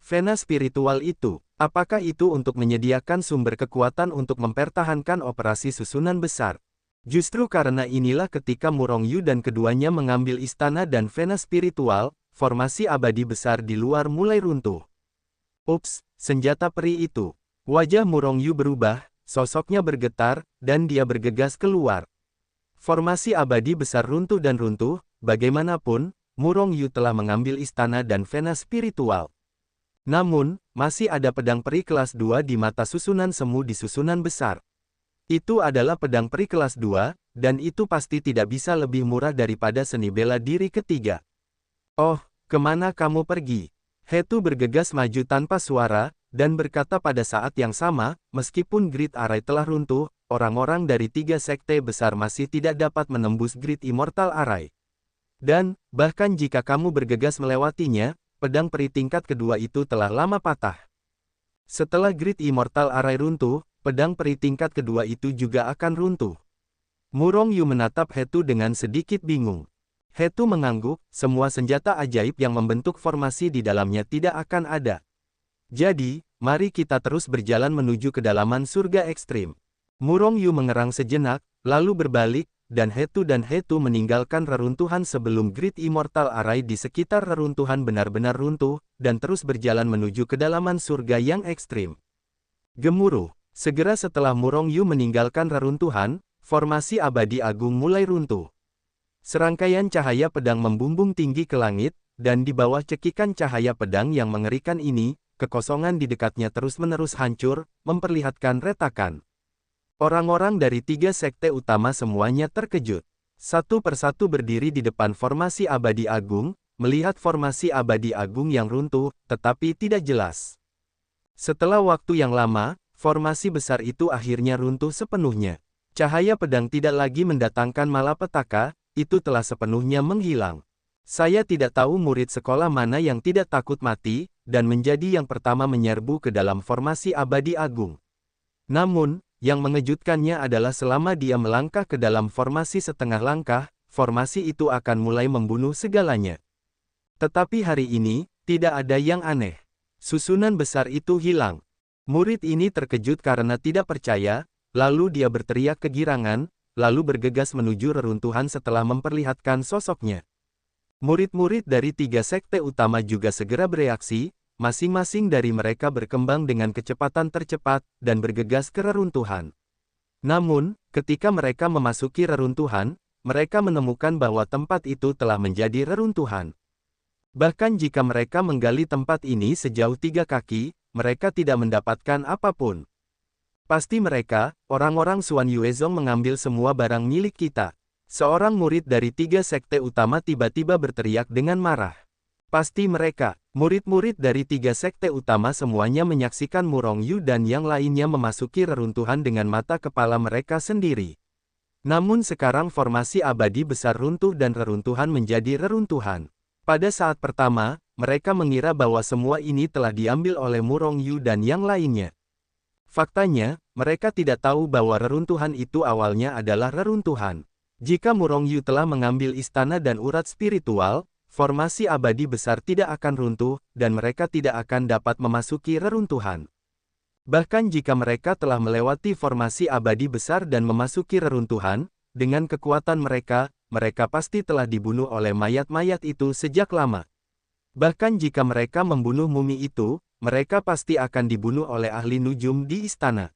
Vena spiritual itu, apakah itu untuk menyediakan sumber kekuatan untuk mempertahankan operasi susunan besar? Justru karena inilah ketika Mu Rongyu dan keduanya mengambil istana dan vena spiritual, formasi abadi besar di luar mulai runtuh. Ups, senjata peri itu. Wajah Mu Rongyu berubah, sosoknya bergetar, dan dia bergegas keluar. Formasi abadi besar runtuh dan runtuh, bagaimanapun, Mu Rongyu telah mengambil istana dan vena spiritual. Namun, masih ada pedang peri kelas 2 di mata susunan semu di susunan besar. Itu adalah pedang peri kelas 2, dan itu pasti tidak bisa lebih murah daripada seni bela diri ketiga. Oh, kemana kamu pergi? He Tu bergegas maju tanpa suara, dan berkata pada saat yang sama, meskipun Grid Array telah runtuh, orang-orang dari 3 sekte besar masih tidak dapat menembus Grid Immortal Array. Dan, bahkan jika kamu bergegas melewatinya, pedang peri tingkat kedua itu telah lama patah. Setelah Grid Immortal Array runtuh, pedang peri tingkat kedua itu juga akan runtuh. Mu Rongyu menatap He Tu dengan sedikit bingung. He Tu mengangguk, semua senjata ajaib yang membentuk formasi di dalamnya tidak akan ada. Jadi, mari kita terus berjalan menuju kedalaman surga ekstrim. Mu Rongyu mengerang sejenak, lalu berbalik, dan He Tu meninggalkan reruntuhan sebelum Grid Immortal Array di sekitar reruntuhan benar-benar runtuh, dan terus berjalan menuju kedalaman surga yang ekstrim. Gemuruh. Segera setelah Mu Rongyu meninggalkan reruntuhan, formasi abadi agung mulai runtuh. Serangkaian cahaya pedang membumbung tinggi ke langit, dan di bawah cekikan cahaya pedang yang mengerikan ini, kekosongan di dekatnya terus-menerus hancur, memperlihatkan retakan. Orang-orang dari 3 sekte utama semuanya terkejut. Satu persatu berdiri di depan formasi abadi agung, melihat formasi abadi agung yang runtuh, tetapi tidak jelas. Setelah waktu yang lama, formasi besar itu akhirnya runtuh sepenuhnya. Cahaya pedang tidak lagi mendatangkan malapetaka, itu telah sepenuhnya menghilang. Saya tidak tahu murid sekolah mana yang tidak takut mati, dan menjadi yang pertama menyerbu ke dalam formasi abadi agung. Namun, yang mengejutkannya adalah selama dia melangkah ke dalam formasi setengah langkah, formasi itu akan mulai membunuh segalanya. Tetapi hari ini, tidak ada yang aneh. Susunan besar itu hilang. Murid ini terkejut karena tidak percaya, lalu dia berteriak kegirangan, lalu bergegas menuju reruntuhan setelah memperlihatkan sosoknya. Murid-murid dari 3 sekte utama juga segera bereaksi, masing-masing dari mereka berkembang dengan kecepatan tercepat, dan bergegas ke reruntuhan. Namun, ketika mereka memasuki reruntuhan, mereka menemukan bahwa tempat itu telah menjadi reruntuhan. Bahkan jika mereka menggali tempat ini sejauh 3 kaki, mereka tidak mendapatkan apapun. Pasti mereka, orang-orang Xuan Yuezong mengambil semua barang milik kita. Seorang murid dari 3 sekte utama tiba-tiba berteriak dengan marah. Pasti mereka, murid-murid dari 3 sekte utama semuanya menyaksikan Mu Rongyu dan yang lainnya memasuki reruntuhan dengan mata kepala mereka sendiri. Namun sekarang formasi abadi besar runtuh dan reruntuhan menjadi reruntuhan. Pada saat pertama, mereka mengira bahwa semua ini telah diambil oleh Murong Yu dan yang lainnya. Faktanya, mereka tidak tahu bahwa reruntuhan itu awalnya adalah reruntuhan. Jika Murong Yu telah mengambil istana dan urat spiritual, formasi abadi besar tidak akan runtuh, dan mereka tidak akan dapat memasuki reruntuhan. Bahkan jika mereka telah melewati formasi abadi besar dan memasuki reruntuhan, dengan kekuatan mereka, mereka pasti telah dibunuh oleh mayat-mayat itu sejak lama. Bahkan jika mereka membunuh mumi itu, mereka pasti akan dibunuh oleh ahli nujum di istana.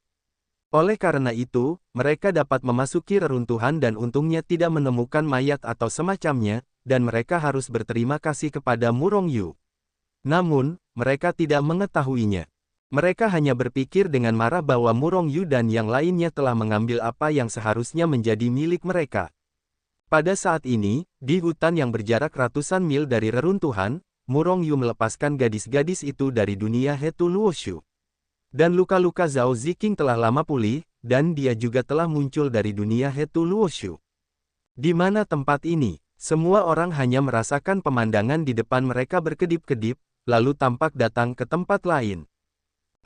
Oleh karena itu, mereka dapat memasuki reruntuhan dan untungnya tidak menemukan mayat atau semacamnya, dan mereka harus berterima kasih kepada Murong Yu. Namun, mereka tidak mengetahuinya. Mereka hanya berpikir dengan marah bahwa Murong Yu dan yang lainnya telah mengambil apa yang seharusnya menjadi milik mereka. Pada saat ini, di hutan yang berjarak ratusan mil dari reruntuhan, Murong Yu melepaskan gadis-gadis itu dari dunia Hetu Luoshu. Dan luka-luka Zhao Ziqing telah lama pulih, dan dia juga telah muncul dari dunia Hetu Luoshu. Di mana tempat ini? Semua orang hanya merasakan pemandangan di depan mereka berkedip-kedip, lalu tampak datang ke tempat lain.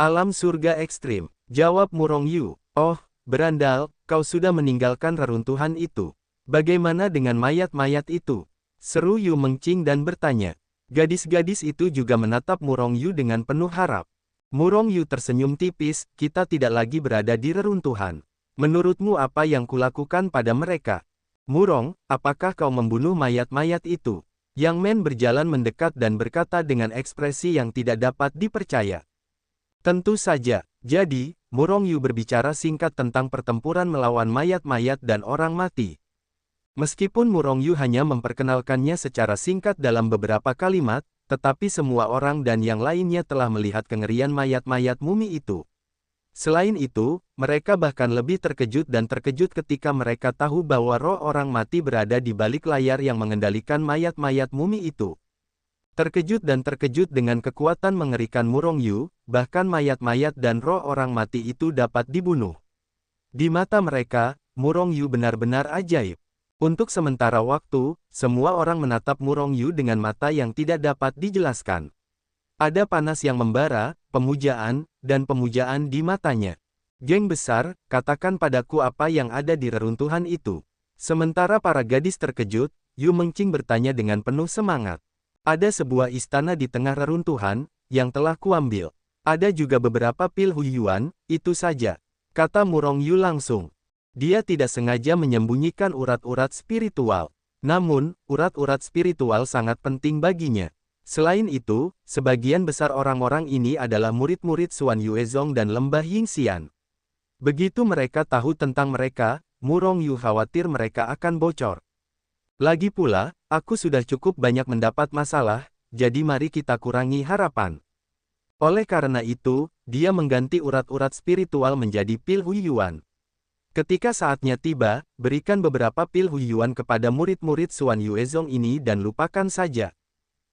Alam surga ekstrim, jawab Murong Yu. Oh, berandal, kau sudah meninggalkan reruntuhan itu. Bagaimana dengan mayat-mayat itu? Seru Yu Mengqing dan bertanya. Gadis-gadis itu juga menatap Murong Yu dengan penuh harap. Murong Yu tersenyum tipis, kita tidak lagi berada di reruntuhan. Menurutmu apa yang kulakukan pada mereka? Murong, apakah kau membunuh mayat-mayat itu? Yang Men berjalan mendekat dan berkata dengan ekspresi yang tidak dapat dipercaya. Tentu saja, jadi, Murong Yu berbicara singkat tentang pertempuran melawan mayat-mayat dan orang mati. Meskipun Murong Yu hanya memperkenalkannya secara singkat dalam beberapa kalimat, tetapi semua orang dan yang lainnya telah melihat kengerian mayat-mayat mumi itu. Selain itu, mereka bahkan lebih terkejut dan terkejut ketika mereka tahu bahwa roh orang mati berada di balik layar yang mengendalikan mayat-mayat mumi itu. Terkejut dan terkejut dengan kekuatan mengerikan Murong Yu, bahkan mayat-mayat dan roh orang mati itu dapat dibunuh. Di mata mereka, Murong Yu benar-benar ajaib. Untuk sementara waktu, semua orang menatap Murong Yu dengan mata yang tidak dapat dijelaskan. Ada panas yang membara, pemujaan, dan pemujaan di matanya. Geng besar, katakan padaku apa yang ada di reruntuhan itu. Sementara para gadis terkejut, Yu Mengqing bertanya dengan penuh semangat. Ada sebuah istana di tengah reruntuhan, yang telah kuambil. Ada juga beberapa pil Huiyuan, itu saja. Kata Murong Yu langsung. Dia tidak sengaja menyembunyikan urat-urat spiritual. Namun, urat-urat spiritual sangat penting baginya. Selain itu, sebagian besar orang-orang ini adalah murid-murid Xuan Yuezong dan Lembah Yingxian. Begitu mereka tahu tentang mereka, Murong Yu khawatir mereka akan bocor. Lagi pula, aku sudah cukup banyak mendapat masalah, jadi mari kita kurangi harapan. Oleh karena itu, dia mengganti urat-urat spiritual menjadi pil Huiyuan. Ketika saatnya tiba, berikan beberapa pil Huiyuan kepada murid-murid Xuan Yuezong ini dan lupakan saja.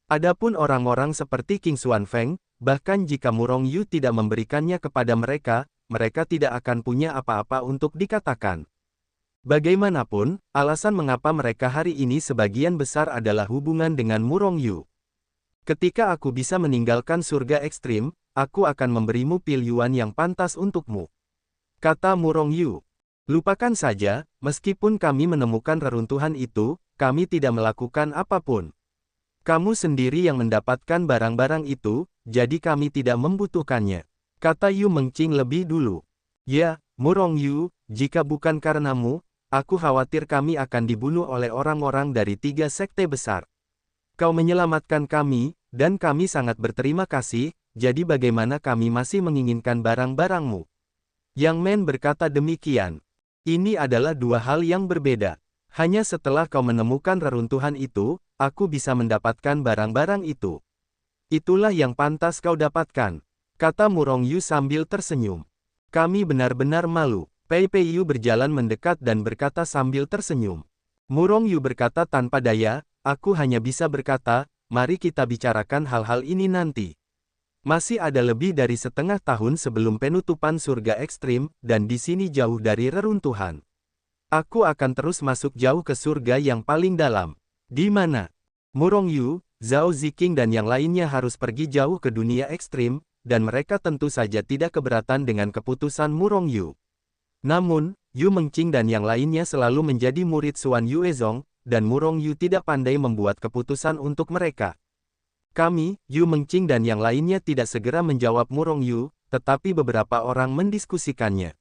Adapun orang-orang seperti King Xuan Feng, bahkan jika Murong Yu tidak memberikannya kepada mereka, mereka tidak akan punya apa-apa untuk dikatakan. Bagaimanapun, alasan mengapa mereka hari ini sebagian besar adalah hubungan dengan Murong Yu. Ketika aku bisa meninggalkan surga ekstrim, aku akan memberimu pil Yuan yang pantas untukmu. Kata Murong Yu. Lupakan saja, meskipun kami menemukan reruntuhan itu, kami tidak melakukan apapun. Kamu sendiri yang mendapatkan barang-barang itu, jadi kami tidak membutuhkannya. Kata Yu Mengqing lebih dulu. Ya, Murong Yu, jika bukan karenamu, aku khawatir kami akan dibunuh oleh orang-orang dari 3 sekte besar. Kau menyelamatkan kami, dan kami sangat berterima kasih, jadi bagaimana kami masih menginginkan barang-barangmu? Yang Men berkata demikian. Ini adalah dua hal yang berbeda. Hanya setelah kau menemukan reruntuhan itu, aku bisa mendapatkan barang-barang itu. Itulah yang pantas kau dapatkan. Kata Murong Yu sambil tersenyum. Kami benar-benar malu. Pei Pei Yu berjalan mendekat dan berkata sambil tersenyum. Murong Yu berkata tanpa daya, aku hanya bisa berkata, mari kita bicarakan hal-hal ini nanti. Masih ada lebih dari setengah tahun sebelum penutupan surga ekstrim, dan di sini jauh dari reruntuhan. Aku akan terus masuk jauh ke surga yang paling dalam. Di mana? Murong Yu, Zhao Ziqing dan yang lainnya harus pergi jauh ke dunia ekstrim, dan mereka tentu saja tidak keberatan dengan keputusan Murong Yu. Namun, Yu Mengqing dan yang lainnya selalu menjadi murid Xuan Yuezong, dan Murong Yu tidak pandai membuat keputusan untuk mereka. Kami, Yu Mengqing dan yang lainnya tidak segera menjawab Murong Yu, tetapi beberapa orang mendiskusikannya.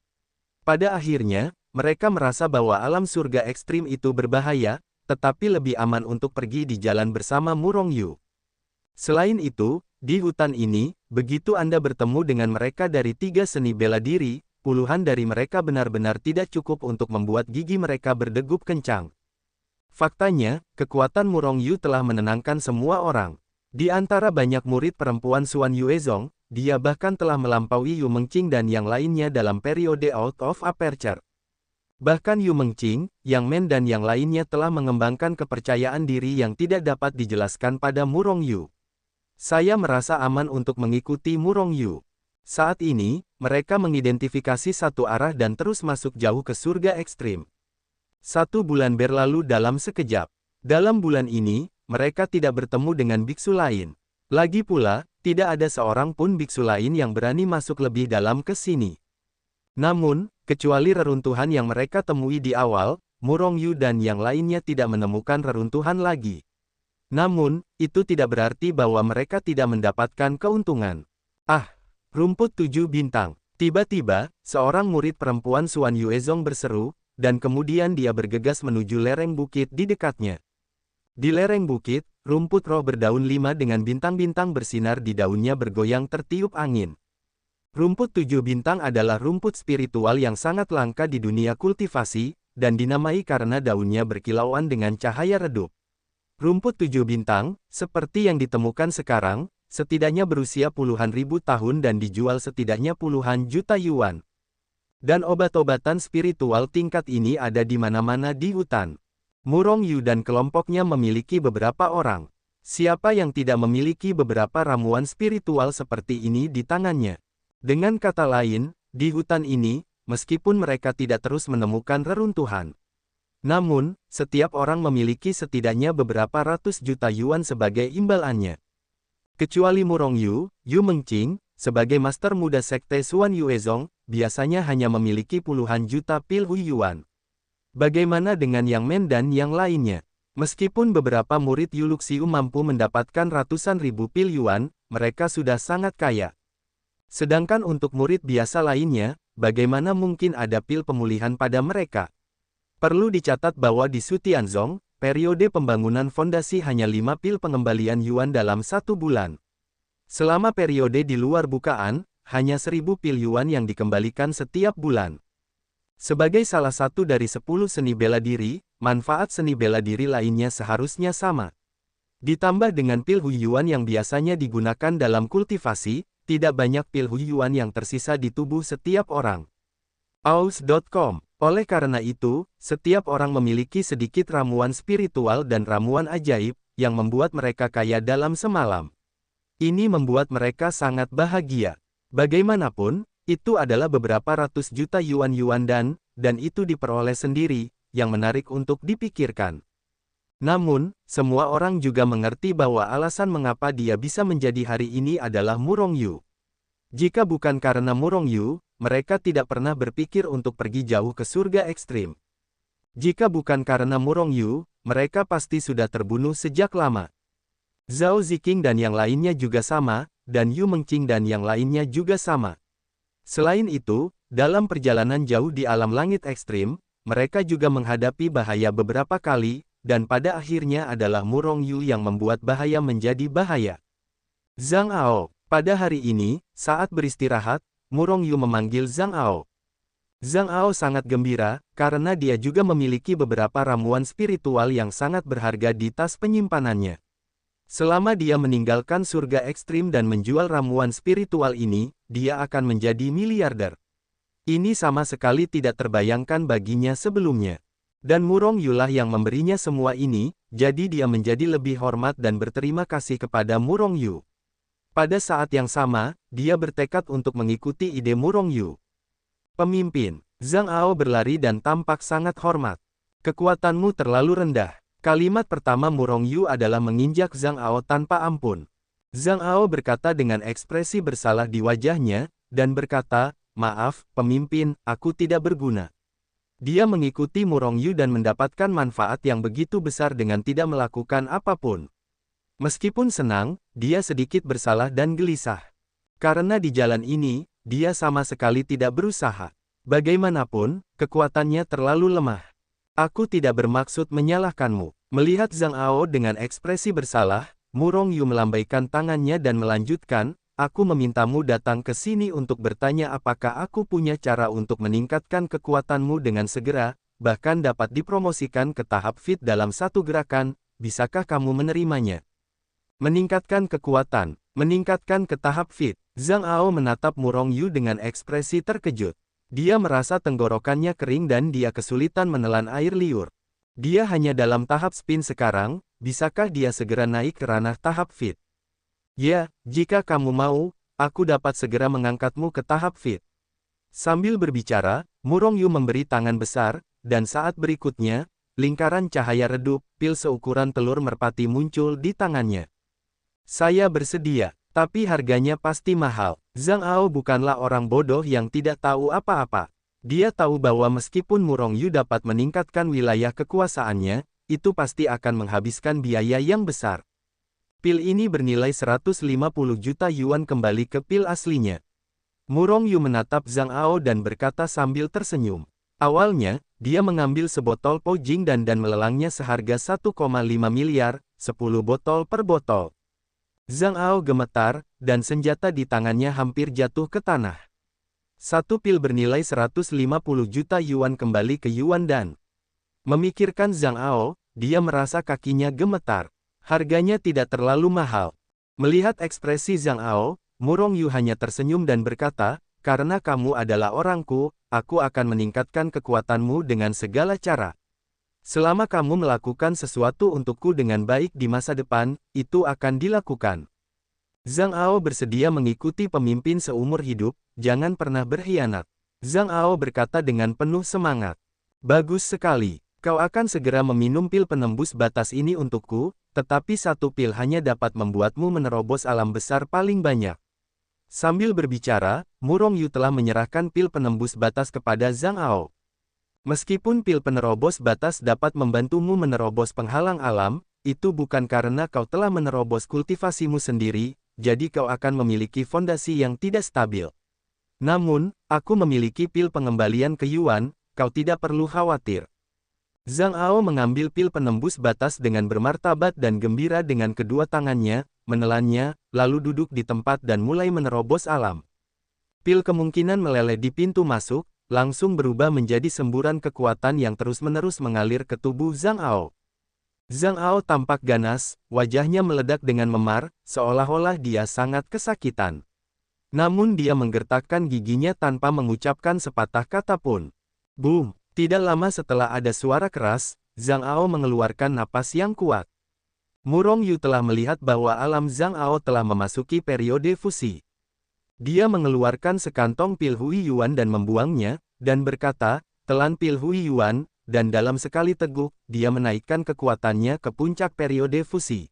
Pada akhirnya, mereka merasa bahwa alam surga ekstrim itu berbahaya, tetapi lebih aman untuk pergi di jalan bersama Murong Yu. Selain itu, di hutan ini, begitu Anda bertemu dengan mereka dari 3 seni bela diri, puluhan dari mereka benar-benar tidak cukup untuk membuat gigi mereka berdegup kencang. Faktanya, kekuatan Murong Yu telah menenangkan semua orang. Di antara banyak murid perempuan Xuan Yuezong, dia bahkan telah melampaui Yu Mengqing dan yang lainnya dalam periode out of aperture. Bahkan Yu Mengqing, Yang Men dan yang lainnya telah mengembangkan kepercayaan diri yang tidak dapat dijelaskan pada Murong Yu. Saya merasa aman untuk mengikuti Murong Yu. Saat ini, mereka mengidentifikasi satu arah dan terus masuk jauh ke surga ekstrim. 1 bulan berlalu dalam sekejap. Dalam bulan ini, mereka tidak bertemu dengan biksu lain. Lagi pula, tidak ada seorang pun biksu lain yang berani masuk lebih dalam ke sini. Namun, kecuali reruntuhan yang mereka temui di awal, Murong Yu dan yang lainnya tidak menemukan reruntuhan lagi. Namun, itu tidak berarti bahwa mereka tidak mendapatkan keuntungan. Ah, rumput 7 bintang. Tiba-tiba, seorang murid perempuan Xuan Yuezong berseru, dan kemudian dia bergegas menuju lereng bukit di dekatnya. Di lereng bukit, rumput roh berdaun 5 dengan bintang-bintang bersinar di daunnya bergoyang tertiup angin. Rumput 7 bintang adalah rumput spiritual yang sangat langka di dunia kultivasi, dan dinamai karena daunnya berkilauan dengan cahaya redup. Rumput 7 bintang, seperti yang ditemukan sekarang, setidaknya berusia puluhan ribu tahun dan dijual setidaknya puluhan juta yuan. Dan obat-obatan spiritual tingkat ini ada di mana-mana di hutan. Murong Yu dan kelompoknya memiliki beberapa orang. Siapa yang tidak memiliki beberapa ramuan spiritual seperti ini di tangannya? Dengan kata lain, di hutan ini, meskipun mereka tidak terus menemukan reruntuhan, namun, setiap orang memiliki setidaknya beberapa ratus juta yuan sebagai imbalannya. Kecuali Murong Yu, Yu Mengqing, sebagai master muda sekte Xuan Yuezong, biasanya hanya memiliki puluhan juta pil Hu yuan. Bagaimana dengan Yang Men dan yang lainnya? Meskipun beberapa murid Yu Luxiu mampu mendapatkan ratusan ribu pil yuan, mereka sudah sangat kaya. Sedangkan untuk murid biasa lainnya, bagaimana mungkin ada pil pemulihan pada mereka? Perlu dicatat bahwa di Sutianzong, periode pembangunan fondasi hanya 5 pil pengembalian yuan dalam 1 bulan. Selama periode di luar bukaan, hanya 1000 pil yuan yang dikembalikan setiap bulan. Sebagai salah satu dari 10 seni bela diri, manfaat seni bela diri lainnya seharusnya sama. Ditambah dengan pil Hu yuan yang biasanya digunakan dalam kultivasi, tidak banyak pil Hu yuan yang tersisa di tubuh setiap orang. Aus.com. Oleh karena itu, setiap orang memiliki sedikit ramuan spiritual dan ramuan ajaib, yang membuat mereka kaya dalam semalam. Ini membuat mereka sangat bahagia. Bagaimanapun, itu adalah beberapa ratus juta yuan-yuan dan itu diperoleh sendiri, yang menarik untuk dipikirkan. Namun, semua orang juga mengerti bahwa alasan mengapa dia bisa menjadi hari ini adalah Murong Yu. Jika bukan karena Murong Yu, mereka tidak pernah berpikir untuk pergi jauh ke surga ekstrim. Jika bukan karena Murong Yu, mereka pasti sudah terbunuh sejak lama. Zhao Ziqing dan yang lainnya juga sama, dan Yu Mengqing dan yang lainnya juga sama. Selain itu, dalam perjalanan jauh di alam langit ekstrim, mereka juga menghadapi bahaya beberapa kali, dan pada akhirnya adalah Murong Yu yang membuat bahaya menjadi bahaya. Zhang Ao. Pada hari ini, saat beristirahat, Murong Yu memanggil Zhang Ao. Zhang Ao sangat gembira, karena dia juga memiliki beberapa ramuan spiritual yang sangat berharga di tas penyimpanannya. Selama dia meninggalkan surga ekstrim dan menjual ramuan spiritual ini, dia akan menjadi miliarder. Ini sama sekali tidak terbayangkan baginya sebelumnya. Dan Murong Yu lah yang memberinya semua ini, jadi dia menjadi lebih hormat dan berterima kasih kepada Murong Yu. Pada saat yang sama, dia bertekad untuk mengikuti ide Murong Yu. Pemimpin, Zhang Ao berlari dan tampak sangat hormat. Kekuatanmu terlalu rendah. Kalimat pertama Murong Yu adalah menginjak Zhang Ao tanpa ampun. Zhang Ao berkata dengan ekspresi bersalah di wajahnya, dan berkata, "Maaf, pemimpin, aku tidak berguna." Dia mengikuti Murong Yu dan mendapatkan manfaat yang begitu besar dengan tidak melakukan apapun. Meskipun senang, dia sedikit bersalah dan gelisah. Karena di jalan ini, dia sama sekali tidak berusaha. Bagaimanapun, kekuatannya terlalu lemah. Aku tidak bermaksud menyalahkanmu. Melihat Zhang Ao dengan ekspresi bersalah, Murong Yu melambaikan tangannya dan melanjutkan, "Aku memintamu datang ke sini untuk bertanya apakah aku punya cara untuk meningkatkan kekuatanmu dengan segera, bahkan dapat dipromosikan ke tahap fit dalam satu gerakan, bisakah kamu menerimanya?" Meningkatkan kekuatan, meningkatkan ke tahap fit. Zhang Ao menatap Murong Yu dengan ekspresi terkejut. Dia merasa tenggorokannya kering dan dia kesulitan menelan air liur. Dia hanya dalam tahap spin sekarang, bisakah dia segera naik ke ranah tahap fit? Ya, jika kamu mau, aku dapat segera mengangkatmu ke tahap fit. Sambil berbicara, Murong Yu memberi tangan besar, dan saat berikutnya, lingkaran cahaya redup, pil seukuran telur merpati muncul di tangannya. Saya bersedia, tapi harganya pasti mahal. Zhang Ao bukanlah orang bodoh yang tidak tahu apa-apa. Dia tahu bahwa meskipun Murong Yu dapat meningkatkan wilayah kekuasaannya, itu pasti akan menghabiskan biaya yang besar. Pil ini bernilai 150 juta yuan kembali ke pil aslinya. Murong Yu menatap Zhang Ao dan berkata sambil tersenyum. Awalnya, dia mengambil sebotol Po Jing dan melelangnya seharga 1,5 miliar, 10 botol per botol. Zhang Ao gemetar, dan senjata di tangannya hampir jatuh ke tanah. Satu pil bernilai 150 juta yuan kembali ke Yuan Dan. Memikirkan Zhang Ao, dia merasa kakinya gemetar. Harganya tidak terlalu mahal. Melihat ekspresi Zhang Ao, Murong Yu hanya tersenyum dan berkata, "Karena kamu adalah orangku, aku akan meningkatkan kekuatanmu dengan segala cara. Selama kamu melakukan sesuatu untukku dengan baik di masa depan, itu akan dilakukan." Zhang Ao bersedia mengikuti pemimpin seumur hidup, jangan pernah berkhianat. Zhang Ao berkata dengan penuh semangat. "Bagus sekali, kau akan segera meminum pil penembus batas ini untukku, tetapi satu pil hanya dapat membuatmu menerobos alam besar paling banyak." Sambil berbicara, Murong Yu telah menyerahkan pil penembus batas kepada Zhang Ao. Meskipun pil penerobos batas dapat membantumu menerobos penghalang alam, itu bukan karena kau telah menerobos kultivasimu sendiri, jadi kau akan memiliki fondasi yang tidak stabil. Namun, aku memiliki pil pengembalian ke Yuan, kau tidak perlu khawatir. Zhang Ao mengambil pil penembus batas dengan bermartabat dan gembira dengan kedua tangannya, menelannya, lalu duduk di tempat dan mulai menerobos alam. Pil kemungkinan meleleh di pintu masuk, langsung berubah menjadi semburan kekuatan yang terus-menerus mengalir ke tubuh Zhang Ao. Zhang Ao tampak ganas, wajahnya meledak dengan memar, seolah-olah dia sangat kesakitan. Namun dia menggertakkan giginya tanpa mengucapkan sepatah kata pun. Boom! Tidak lama setelah ada suara keras, Zhang Ao mengeluarkan napas yang kuat. Murong Yu telah melihat bahwa alam Zhang Ao telah memasuki periode fusi. Dia mengeluarkan sekantong pil Hui Yuan dan membuangnya, dan berkata, "Telan pil Hui Yuan," dan dalam sekali teguk, dia menaikkan kekuatannya ke puncak periode fusi.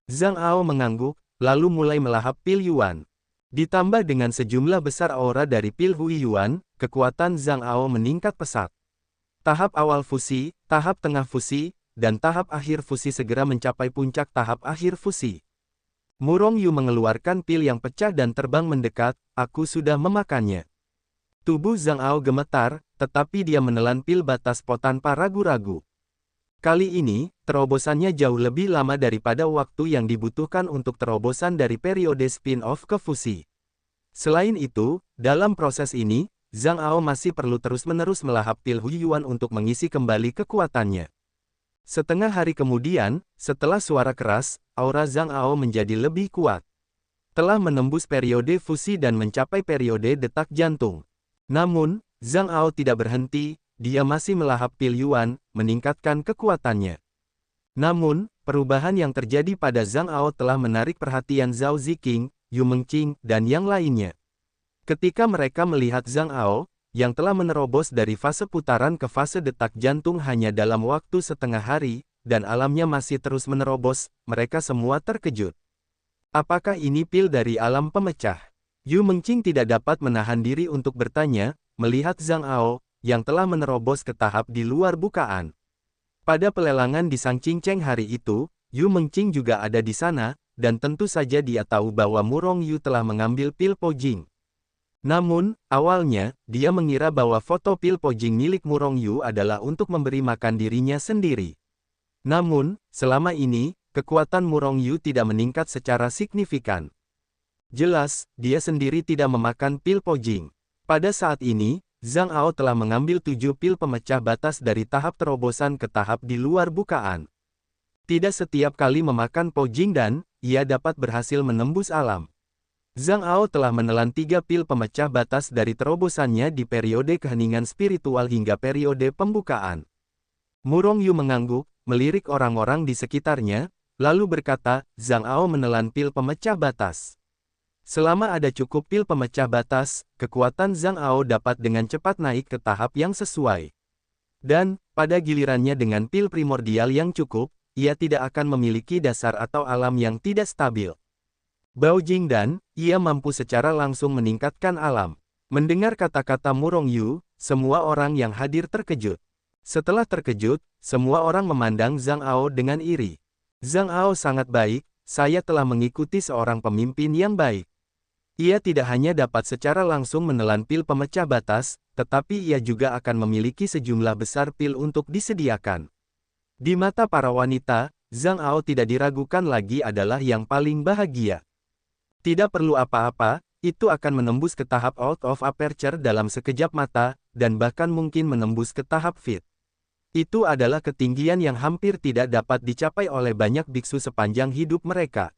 Zhang Ao mengangguk, lalu mulai melahap pil Yuan. Ditambah dengan sejumlah besar aura dari pil Hui Yuan, kekuatan Zhang Ao meningkat pesat. Tahap awal fusi, tahap tengah fusi, dan tahap akhir fusi segera mencapai puncak tahap akhir fusi. Murong Yu mengeluarkan pil yang pecah dan terbang mendekat, "Aku sudah memakannya." Tubuh Zhang Ao gemetar, tetapi dia menelan pil batas Po tanpa ragu-ragu. Kali ini, terobosannya jauh lebih lama daripada waktu yang dibutuhkan untuk terobosan dari periode spin-off ke fusi. Selain itu, dalam proses ini, Zhang Ao masih perlu terus-menerus melahap pil Hui Yuan untuk mengisi kembali kekuatannya. Setengah hari kemudian, setelah suara keras, aura Zhang Ao menjadi lebih kuat. Telah menembus periode fusi dan mencapai periode detak jantung. Namun, Zhang Ao tidak berhenti, dia masih melahap pil Yuan, meningkatkan kekuatannya. Namun, perubahan yang terjadi pada Zhang Ao telah menarik perhatian Zhao Ziqing, Yu Mengqing, dan yang lainnya. Ketika mereka melihat Zhang Ao, yang telah menerobos dari fase putaran ke fase detak jantung hanya dalam waktu setengah hari, dan alamnya masih terus menerobos, mereka semua terkejut. Apakah ini pil dari alam pemecah? Yu Mengqing tidak dapat menahan diri untuk bertanya, melihat Zhang Ao, yang telah menerobos ke tahap di luar bukaan. Pada pelelangan di Sangqingcheng hari itu, Yu Mengqing juga ada di sana, dan tentu saja dia tahu bahwa Murong Yu telah mengambil pil Pojing. Namun, awalnya, dia mengira bahwa foto pil Pojing milik Murong Yu adalah untuk memberi makan dirinya sendiri. Namun, selama ini, kekuatan Murong Yu tidak meningkat secara signifikan. Jelas, dia sendiri tidak memakan pil Pojing. Pada saat ini, Zhang Ao telah mengambil 7 pil pemecah batas dari tahap terobosan ke tahap di luar bukaan. Tidak setiap kali memakan Pojing dan, ia dapat berhasil menembus alam. Zhang Ao telah menelan 3 pil pemecah batas dari terobosannya di periode keheningan spiritual hingga periode pembukaan. Murong Yu mengangguk, melirik orang-orang di sekitarnya, lalu berkata, Zhang Ao menelan pil pemecah batas. Selama ada cukup pil pemecah batas, kekuatan Zhang Ao dapat dengan cepat naik ke tahap yang sesuai. Dan, pada gilirannya dengan pil primordial yang cukup, ia tidak akan memiliki dasar atau alam yang tidak stabil. Bao Jing dan, ia mampu secara langsung meningkatkan alam. Mendengar kata-kata Murong Yu, semua orang yang hadir terkejut. Setelah terkejut, semua orang memandang Zhang Ao dengan iri. Zhang Ao sangat baik, saya telah mengikuti seorang pemimpin yang baik. Ia tidak hanya dapat secara langsung menelan pil pemecah batas, tetapi ia juga akan memiliki sejumlah besar pil untuk disediakan. Di mata para wanita, Zhang Ao tidak diragukan lagi adalah yang paling bahagia. Tidak perlu apa-apa, itu akan menembus ke tahap out of aperture dalam sekejap mata, dan bahkan mungkin menembus ke tahap fit. Itu adalah ketinggian yang hampir tidak dapat dicapai oleh banyak biksu sepanjang hidup mereka.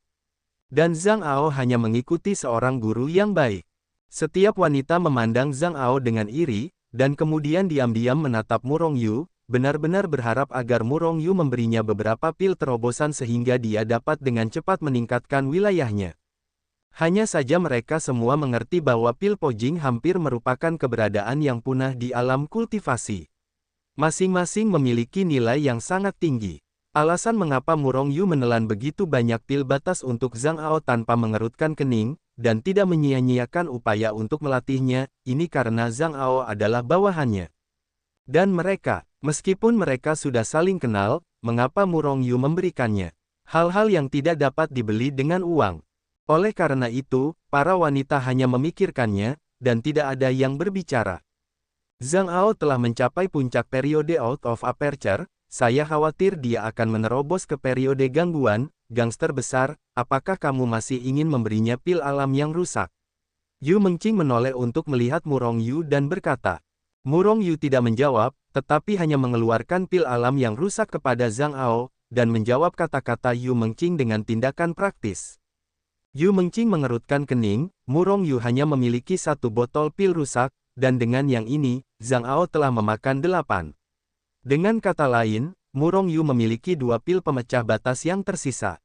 Dan Zhang Ao hanya mengikuti seorang guru yang baik. Setiap wanita memandang Zhang Ao dengan iri, dan kemudian diam-diam menatap Murong Yu, benar-benar berharap agar Murong Yu memberinya beberapa pil terobosan sehingga dia dapat dengan cepat meningkatkan wilayahnya. Hanya saja mereka semua mengerti bahwa pil Pojing hampir merupakan keberadaan yang punah di alam kultivasi. Masing-masing memiliki nilai yang sangat tinggi. Alasan mengapa Murong Yu menelan begitu banyak pil batas untuk Zhang Ao tanpa mengerutkan kening, dan tidak menyia-nyiakan upaya untuk melatihnya, ini karena Zhang Ao adalah bawahannya. Dan mereka, meskipun mereka sudah saling kenal, mengapa Murong Yu memberikannya hal-hal yang tidak dapat dibeli dengan uang. Oleh karena itu, para wanita hanya memikirkannya, dan tidak ada yang berbicara. Zhang Ao telah mencapai puncak periode out of aperture, saya khawatir dia akan menerobos ke periode gangguan, gangster besar, apakah kamu masih ingin memberinya pil alam yang rusak? Yu Mengqing menoleh untuk melihat Murong Yu dan berkata. Murong Yu tidak menjawab, tetapi hanya mengeluarkan pil alam yang rusak kepada Zhang Ao, dan menjawab kata-kata Yu Mengqing dengan tindakan praktis. Yu Mengqing mengerutkan kening, Murong Yu hanya memiliki 1 botol pil rusak, dan dengan yang ini, Zhang Ao telah memakan 8. Dengan kata lain, Murong Yu memiliki 2 pil pemecah batas yang tersisa.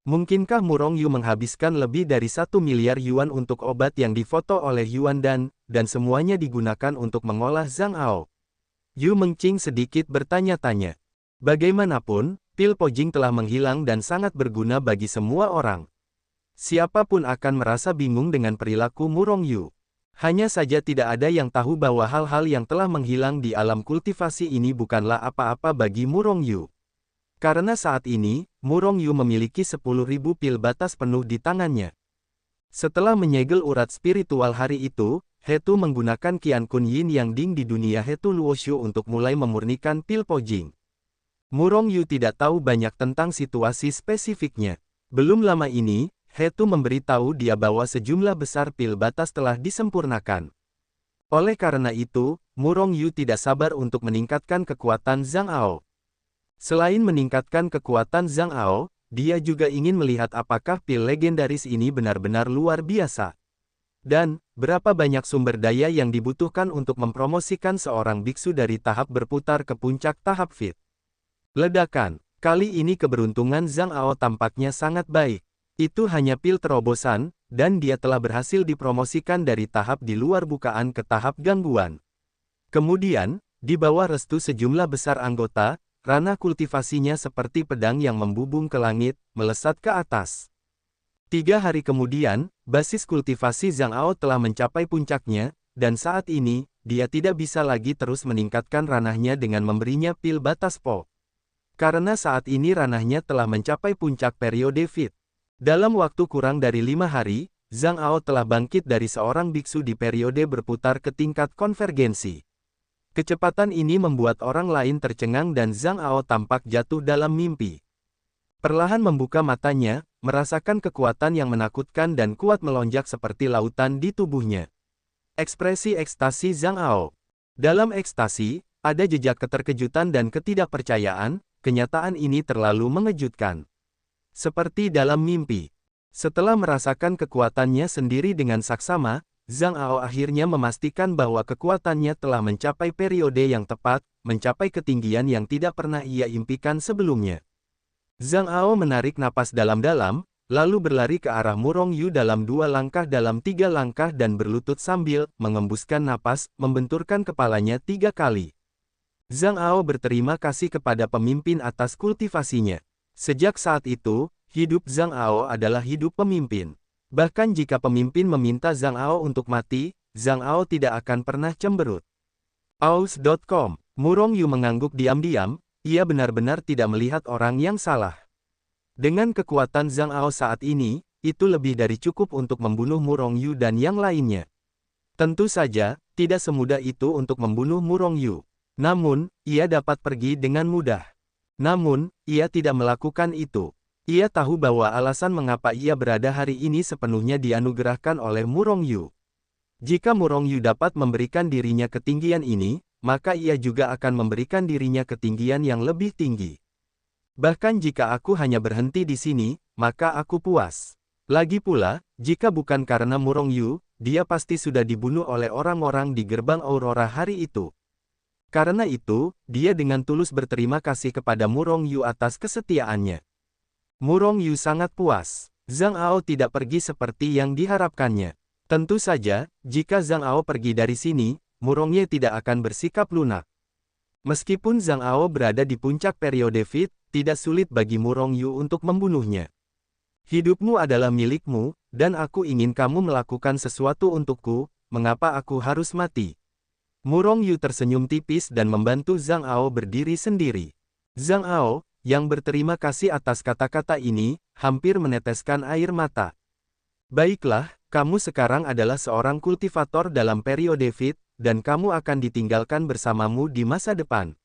Mungkinkah Murong Yu menghabiskan lebih dari 1 miliar yuan untuk obat yang difoto oleh Yuan dan semuanya digunakan untuk mengolah Zhang Ao? Yu Mengqing sedikit bertanya-tanya. Bagaimanapun, pil Pojing telah menghilang dan sangat berguna bagi semua orang. Siapapun akan merasa bingung dengan perilaku Murong Yu. Hanya saja tidak ada yang tahu bahwa hal-hal yang telah menghilang di alam kultivasi ini bukanlah apa-apa bagi Murong Yu. Karena saat ini, Murong Yu memiliki 10.000 pil batas penuh di tangannya. Setelah menyegel urat spiritual hari itu, Hetu menggunakan Qian Kun Yin Yang Ding di dunia Hetu Luoshu untuk mulai memurnikan pil Pojing. Murong Yu tidak tahu banyak tentang situasi spesifiknya. Belum lama ini, Hetu memberitahu dia bahwa sejumlah besar pil batas telah disempurnakan. Oleh karena itu, Murong Yu tidak sabar untuk meningkatkan kekuatan Zhang Ao. Selain meningkatkan kekuatan Zhang Ao, dia juga ingin melihat apakah pil legendaris ini benar-benar luar biasa. Dan, berapa banyak sumber daya yang dibutuhkan untuk mempromosikan seorang biksu dari tahap berputar ke puncak tahap fit. Ledakan, kali ini keberuntungan Zhang Ao tampaknya sangat baik. Itu hanya pil terobosan, dan dia telah berhasil dipromosikan dari tahap di luar bukaan ke tahap gangguan. Kemudian, di bawah restu sejumlah besar anggota, ranah kultivasinya seperti pedang yang membubung ke langit, melesat ke atas. 3 hari kemudian, basis kultivasi Zhang Ao telah mencapai puncaknya, dan saat ini, dia tidak bisa lagi terus meningkatkan ranahnya dengan memberinya pil batas Po. Karena saat ini ranahnya telah mencapai puncak periode Fit. Dalam waktu kurang dari 5 hari, Zhang Ao telah bangkit dari seorang biksu di periode berputar ke tingkat konvergensi. Kecepatan ini membuat orang lain tercengang dan Zhang Ao tampak jatuh dalam mimpi. Perlahan membuka matanya, merasakan kekuatan yang menakutkan dan kuat melonjak seperti lautan di tubuhnya. Ekspresi ekstasi Zhang Ao. Dalam ekstasi, ada jejak keterkejutan dan ketidakpercayaan, kenyataan ini terlalu mengejutkan. Seperti dalam mimpi. Setelah merasakan kekuatannya sendiri dengan saksama, Zhang Ao akhirnya memastikan bahwa kekuatannya telah mencapai periode yang tepat, mencapai ketinggian yang tidak pernah ia impikan sebelumnya. Zhang Ao menarik napas dalam-dalam, lalu berlari ke arah Murong Yu dalam 2 langkah dalam 3 langkah dan berlutut sambil mengembuskan napas, membenturkan kepalanya 3 kali. Zhang Ao berterima kasih kepada pemimpin atas kultivasinya. Sejak saat itu, hidup Zhang Ao adalah hidup pemimpin. Bahkan jika pemimpin meminta Zhang Ao untuk mati, Zhang Ao tidak akan pernah cemberut. Aus.com. Murong Yu mengangguk diam-diam, ia benar-benar tidak melihat orang yang salah. Dengan kekuatan Zhang Ao saat ini, itu lebih dari cukup untuk membunuh Murong Yu dan yang lainnya. Tentu saja, tidak semudah itu untuk membunuh Murong Yu. Namun, ia dapat pergi dengan mudah. Namun, ia tidak melakukan itu. Ia tahu bahwa alasan mengapa ia berada hari ini sepenuhnya dianugerahkan oleh Murong Yu. Jika Murong Yu dapat memberikan dirinya ketinggian ini, maka ia juga akan memberikan dirinya ketinggian yang lebih tinggi. Bahkan jika aku hanya berhenti di sini, maka aku puas. Lagi pula, jika bukan karena Murong Yu, dia pasti sudah dibunuh oleh orang-orang di gerbang Aurora hari itu. Karena itu, dia dengan tulus berterima kasih kepada Murong Yu atas kesetiaannya. Murong Yu sangat puas. Zhang Ao tidak pergi seperti yang diharapkannya. Tentu saja, jika Zhang Ao pergi dari sini, Murong Yu tidak akan bersikap lunak. Meskipun Zhang Ao berada di puncak periode Fit, tidak sulit bagi Murong Yu untuk membunuhnya. Hidupmu adalah milikmu, dan aku ingin kamu melakukan sesuatu untukku, mengapa aku harus mati? Murong Yu tersenyum tipis dan membantu Zhang Ao berdiri sendiri. Zhang Ao, yang berterima kasih atas kata-kata ini, hampir meneteskan air mata. Baiklah, kamu sekarang adalah seorang kultivator dalam periode Fit, dan kamu akan ditinggalkan bersamamu di masa depan.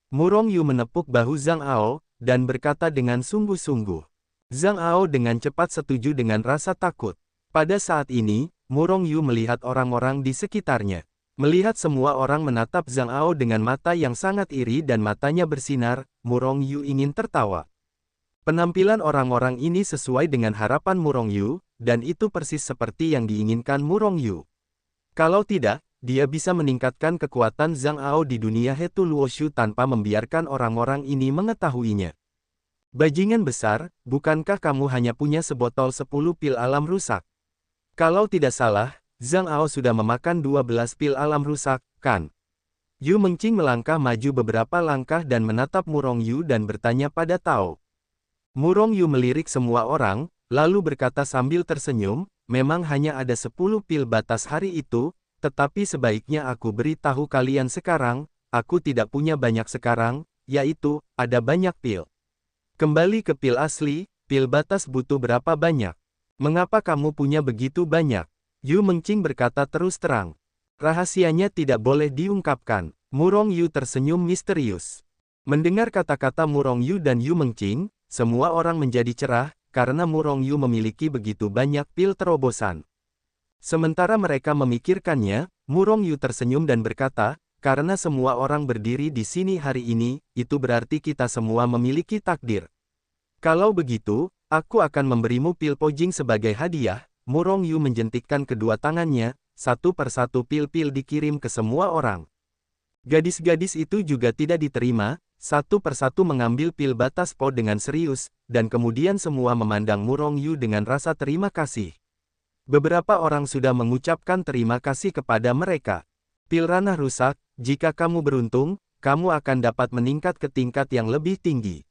Murong Yu menepuk bahu Zhang Ao, dan berkata dengan sungguh-sungguh. Zhang Ao dengan cepat setuju dengan rasa takut. Pada saat ini, Murong Yu melihat orang-orang di sekitarnya. Melihat semua orang menatap Zhang Ao dengan mata yang sangat iri dan matanya bersinar, Murong Yu ingin tertawa. Penampilan orang-orang ini sesuai dengan harapan Murong Yu, dan itu persis seperti yang diinginkan Murong Yu. Kalau tidak, dia bisa meningkatkan kekuatan Zhang Ao di dunia Hetu Luoshu tanpa membiarkan orang-orang ini mengetahuinya. Bajingan besar, bukankah kamu hanya punya sebotol 10 pil alam rusak? Kalau tidak salah, Zhang Ao sudah memakan 12 pil alam rusak, kan? Yu Mengqing melangkah maju beberapa langkah dan menatap Murong Yu dan bertanya pada Tao. Murong Yu melirik semua orang, lalu berkata sambil tersenyum, memang hanya ada 10 pil batas hari itu, tetapi sebaiknya aku beritahu kalian sekarang, aku tidak punya banyak sekarang, yaitu, ada banyak pil. Kembali ke pil asli, pil batas butuh berapa banyak? Mengapa kamu punya begitu banyak? Yu Mengqing berkata terus terang. Rahasianya tidak boleh diungkapkan. Murong Yu tersenyum misterius. Mendengar kata-kata Murong Yu dan Yu Mengqing, semua orang menjadi cerah, karena Murong Yu memiliki begitu banyak pil terobosan. Sementara mereka memikirkannya, Murong Yu tersenyum dan berkata, karena semua orang berdiri di sini hari ini, itu berarti kita semua memiliki takdir. Kalau begitu, aku akan memberimu pil Pojing sebagai hadiah. Murong Yu menjentikkan kedua tangannya, satu persatu pil-pil dikirim ke semua orang. Gadis-gadis itu juga tidak diterima, satu persatu mengambil pil batas Po dengan serius, dan kemudian semua memandang Murong Yu dengan rasa terima kasih. Beberapa orang sudah mengucapkan terima kasih kepada mereka. Pil ranah rusak, jika kamu beruntung, kamu akan dapat meningkat ke tingkat yang lebih tinggi.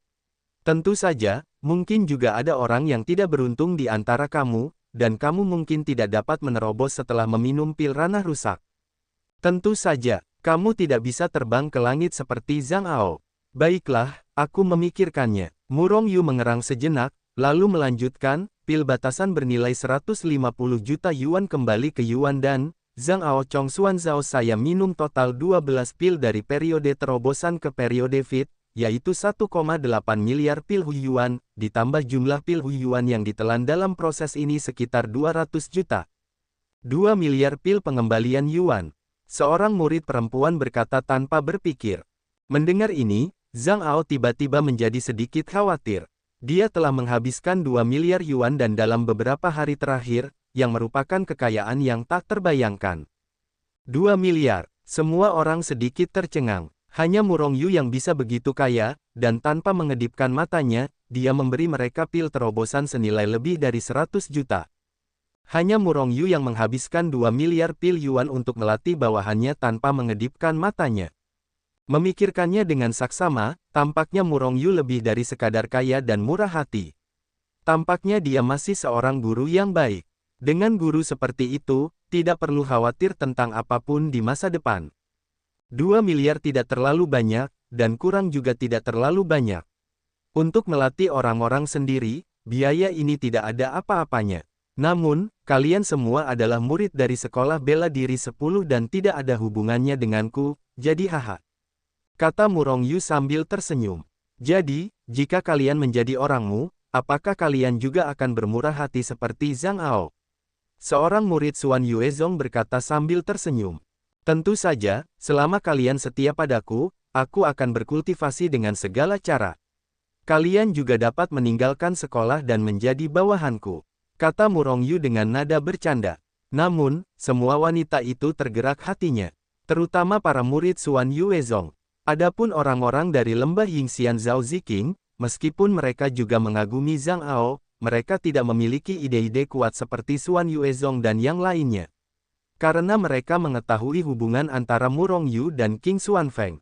Tentu saja, mungkin juga ada orang yang tidak beruntung di antara kamu, dan kamu mungkin tidak dapat menerobos setelah meminum pil ranah rusak. Tentu saja, kamu tidak bisa terbang ke langit seperti Zhang Ao. Baiklah, aku memikirkannya. Murong Yu mengerang sejenak, lalu melanjutkan, pil batasan bernilai 150 juta yuan kembali ke yuan dan, Zhang Ao Chong Xuan Zhao saya minum total 12 pil dari periode terobosan ke periode fit, yaitu 1,8 miliar pil Huiyuan, ditambah jumlah pil Huiyuan yang ditelan dalam proses ini sekitar 200 juta. 2 miliar pil pengembalian yuan. Seorang murid perempuan berkata tanpa berpikir. Mendengar ini, Zhang Ao tiba-tiba menjadi sedikit khawatir. Dia telah menghabiskan 2 miliar yuan dan dalam beberapa hari terakhir, yang merupakan kekayaan yang tak terbayangkan. 2 miliar, semua orang sedikit tercengang. Hanya Murong Yu yang bisa begitu kaya, dan tanpa mengedipkan matanya, dia memberi mereka pil terobosan senilai lebih dari 100 juta. Hanya Murong Yu yang menghabiskan 2 miliar pil yuan untuk melatih bawahannya tanpa mengedipkan matanya. Memikirkannya dengan saksama, tampaknya Murong Yu lebih dari sekadar kaya dan murah hati. Tampaknya dia masih seorang guru yang baik. Dengan guru seperti itu, tidak perlu khawatir tentang apapun di masa depan. 2 miliar tidak terlalu banyak, dan kurang juga tidak terlalu banyak. Untuk melatih orang-orang sendiri, biaya ini tidak ada apa-apanya. Namun, kalian semua adalah murid dari sekolah bela diri 10 dan tidak ada hubungannya denganku, jadi haha. Kata Murong Yu sambil tersenyum. Jadi, jika kalian menjadi orangmu, apakah kalian juga akan bermurah hati seperti Zhang Ao? Seorang murid Xuan Yuezong berkata sambil tersenyum. Tentu saja, selama kalian setia padaku, aku akan berkultivasi dengan segala cara. Kalian juga dapat meninggalkan sekolah dan menjadi bawahanku. Kata Murong Yu dengan nada bercanda. Namun, semua wanita itu tergerak hatinya. Terutama para murid Xuan Yuezong. Adapun orang-orang dari lembah Yingxian Zhao Ziqing, meskipun mereka juga mengagumi Zhang Ao, mereka tidak memiliki ide-ide kuat seperti Xuan Yuezong dan yang lainnya. Karena mereka mengetahui hubungan antara Murong Yu dan King Xuanfeng.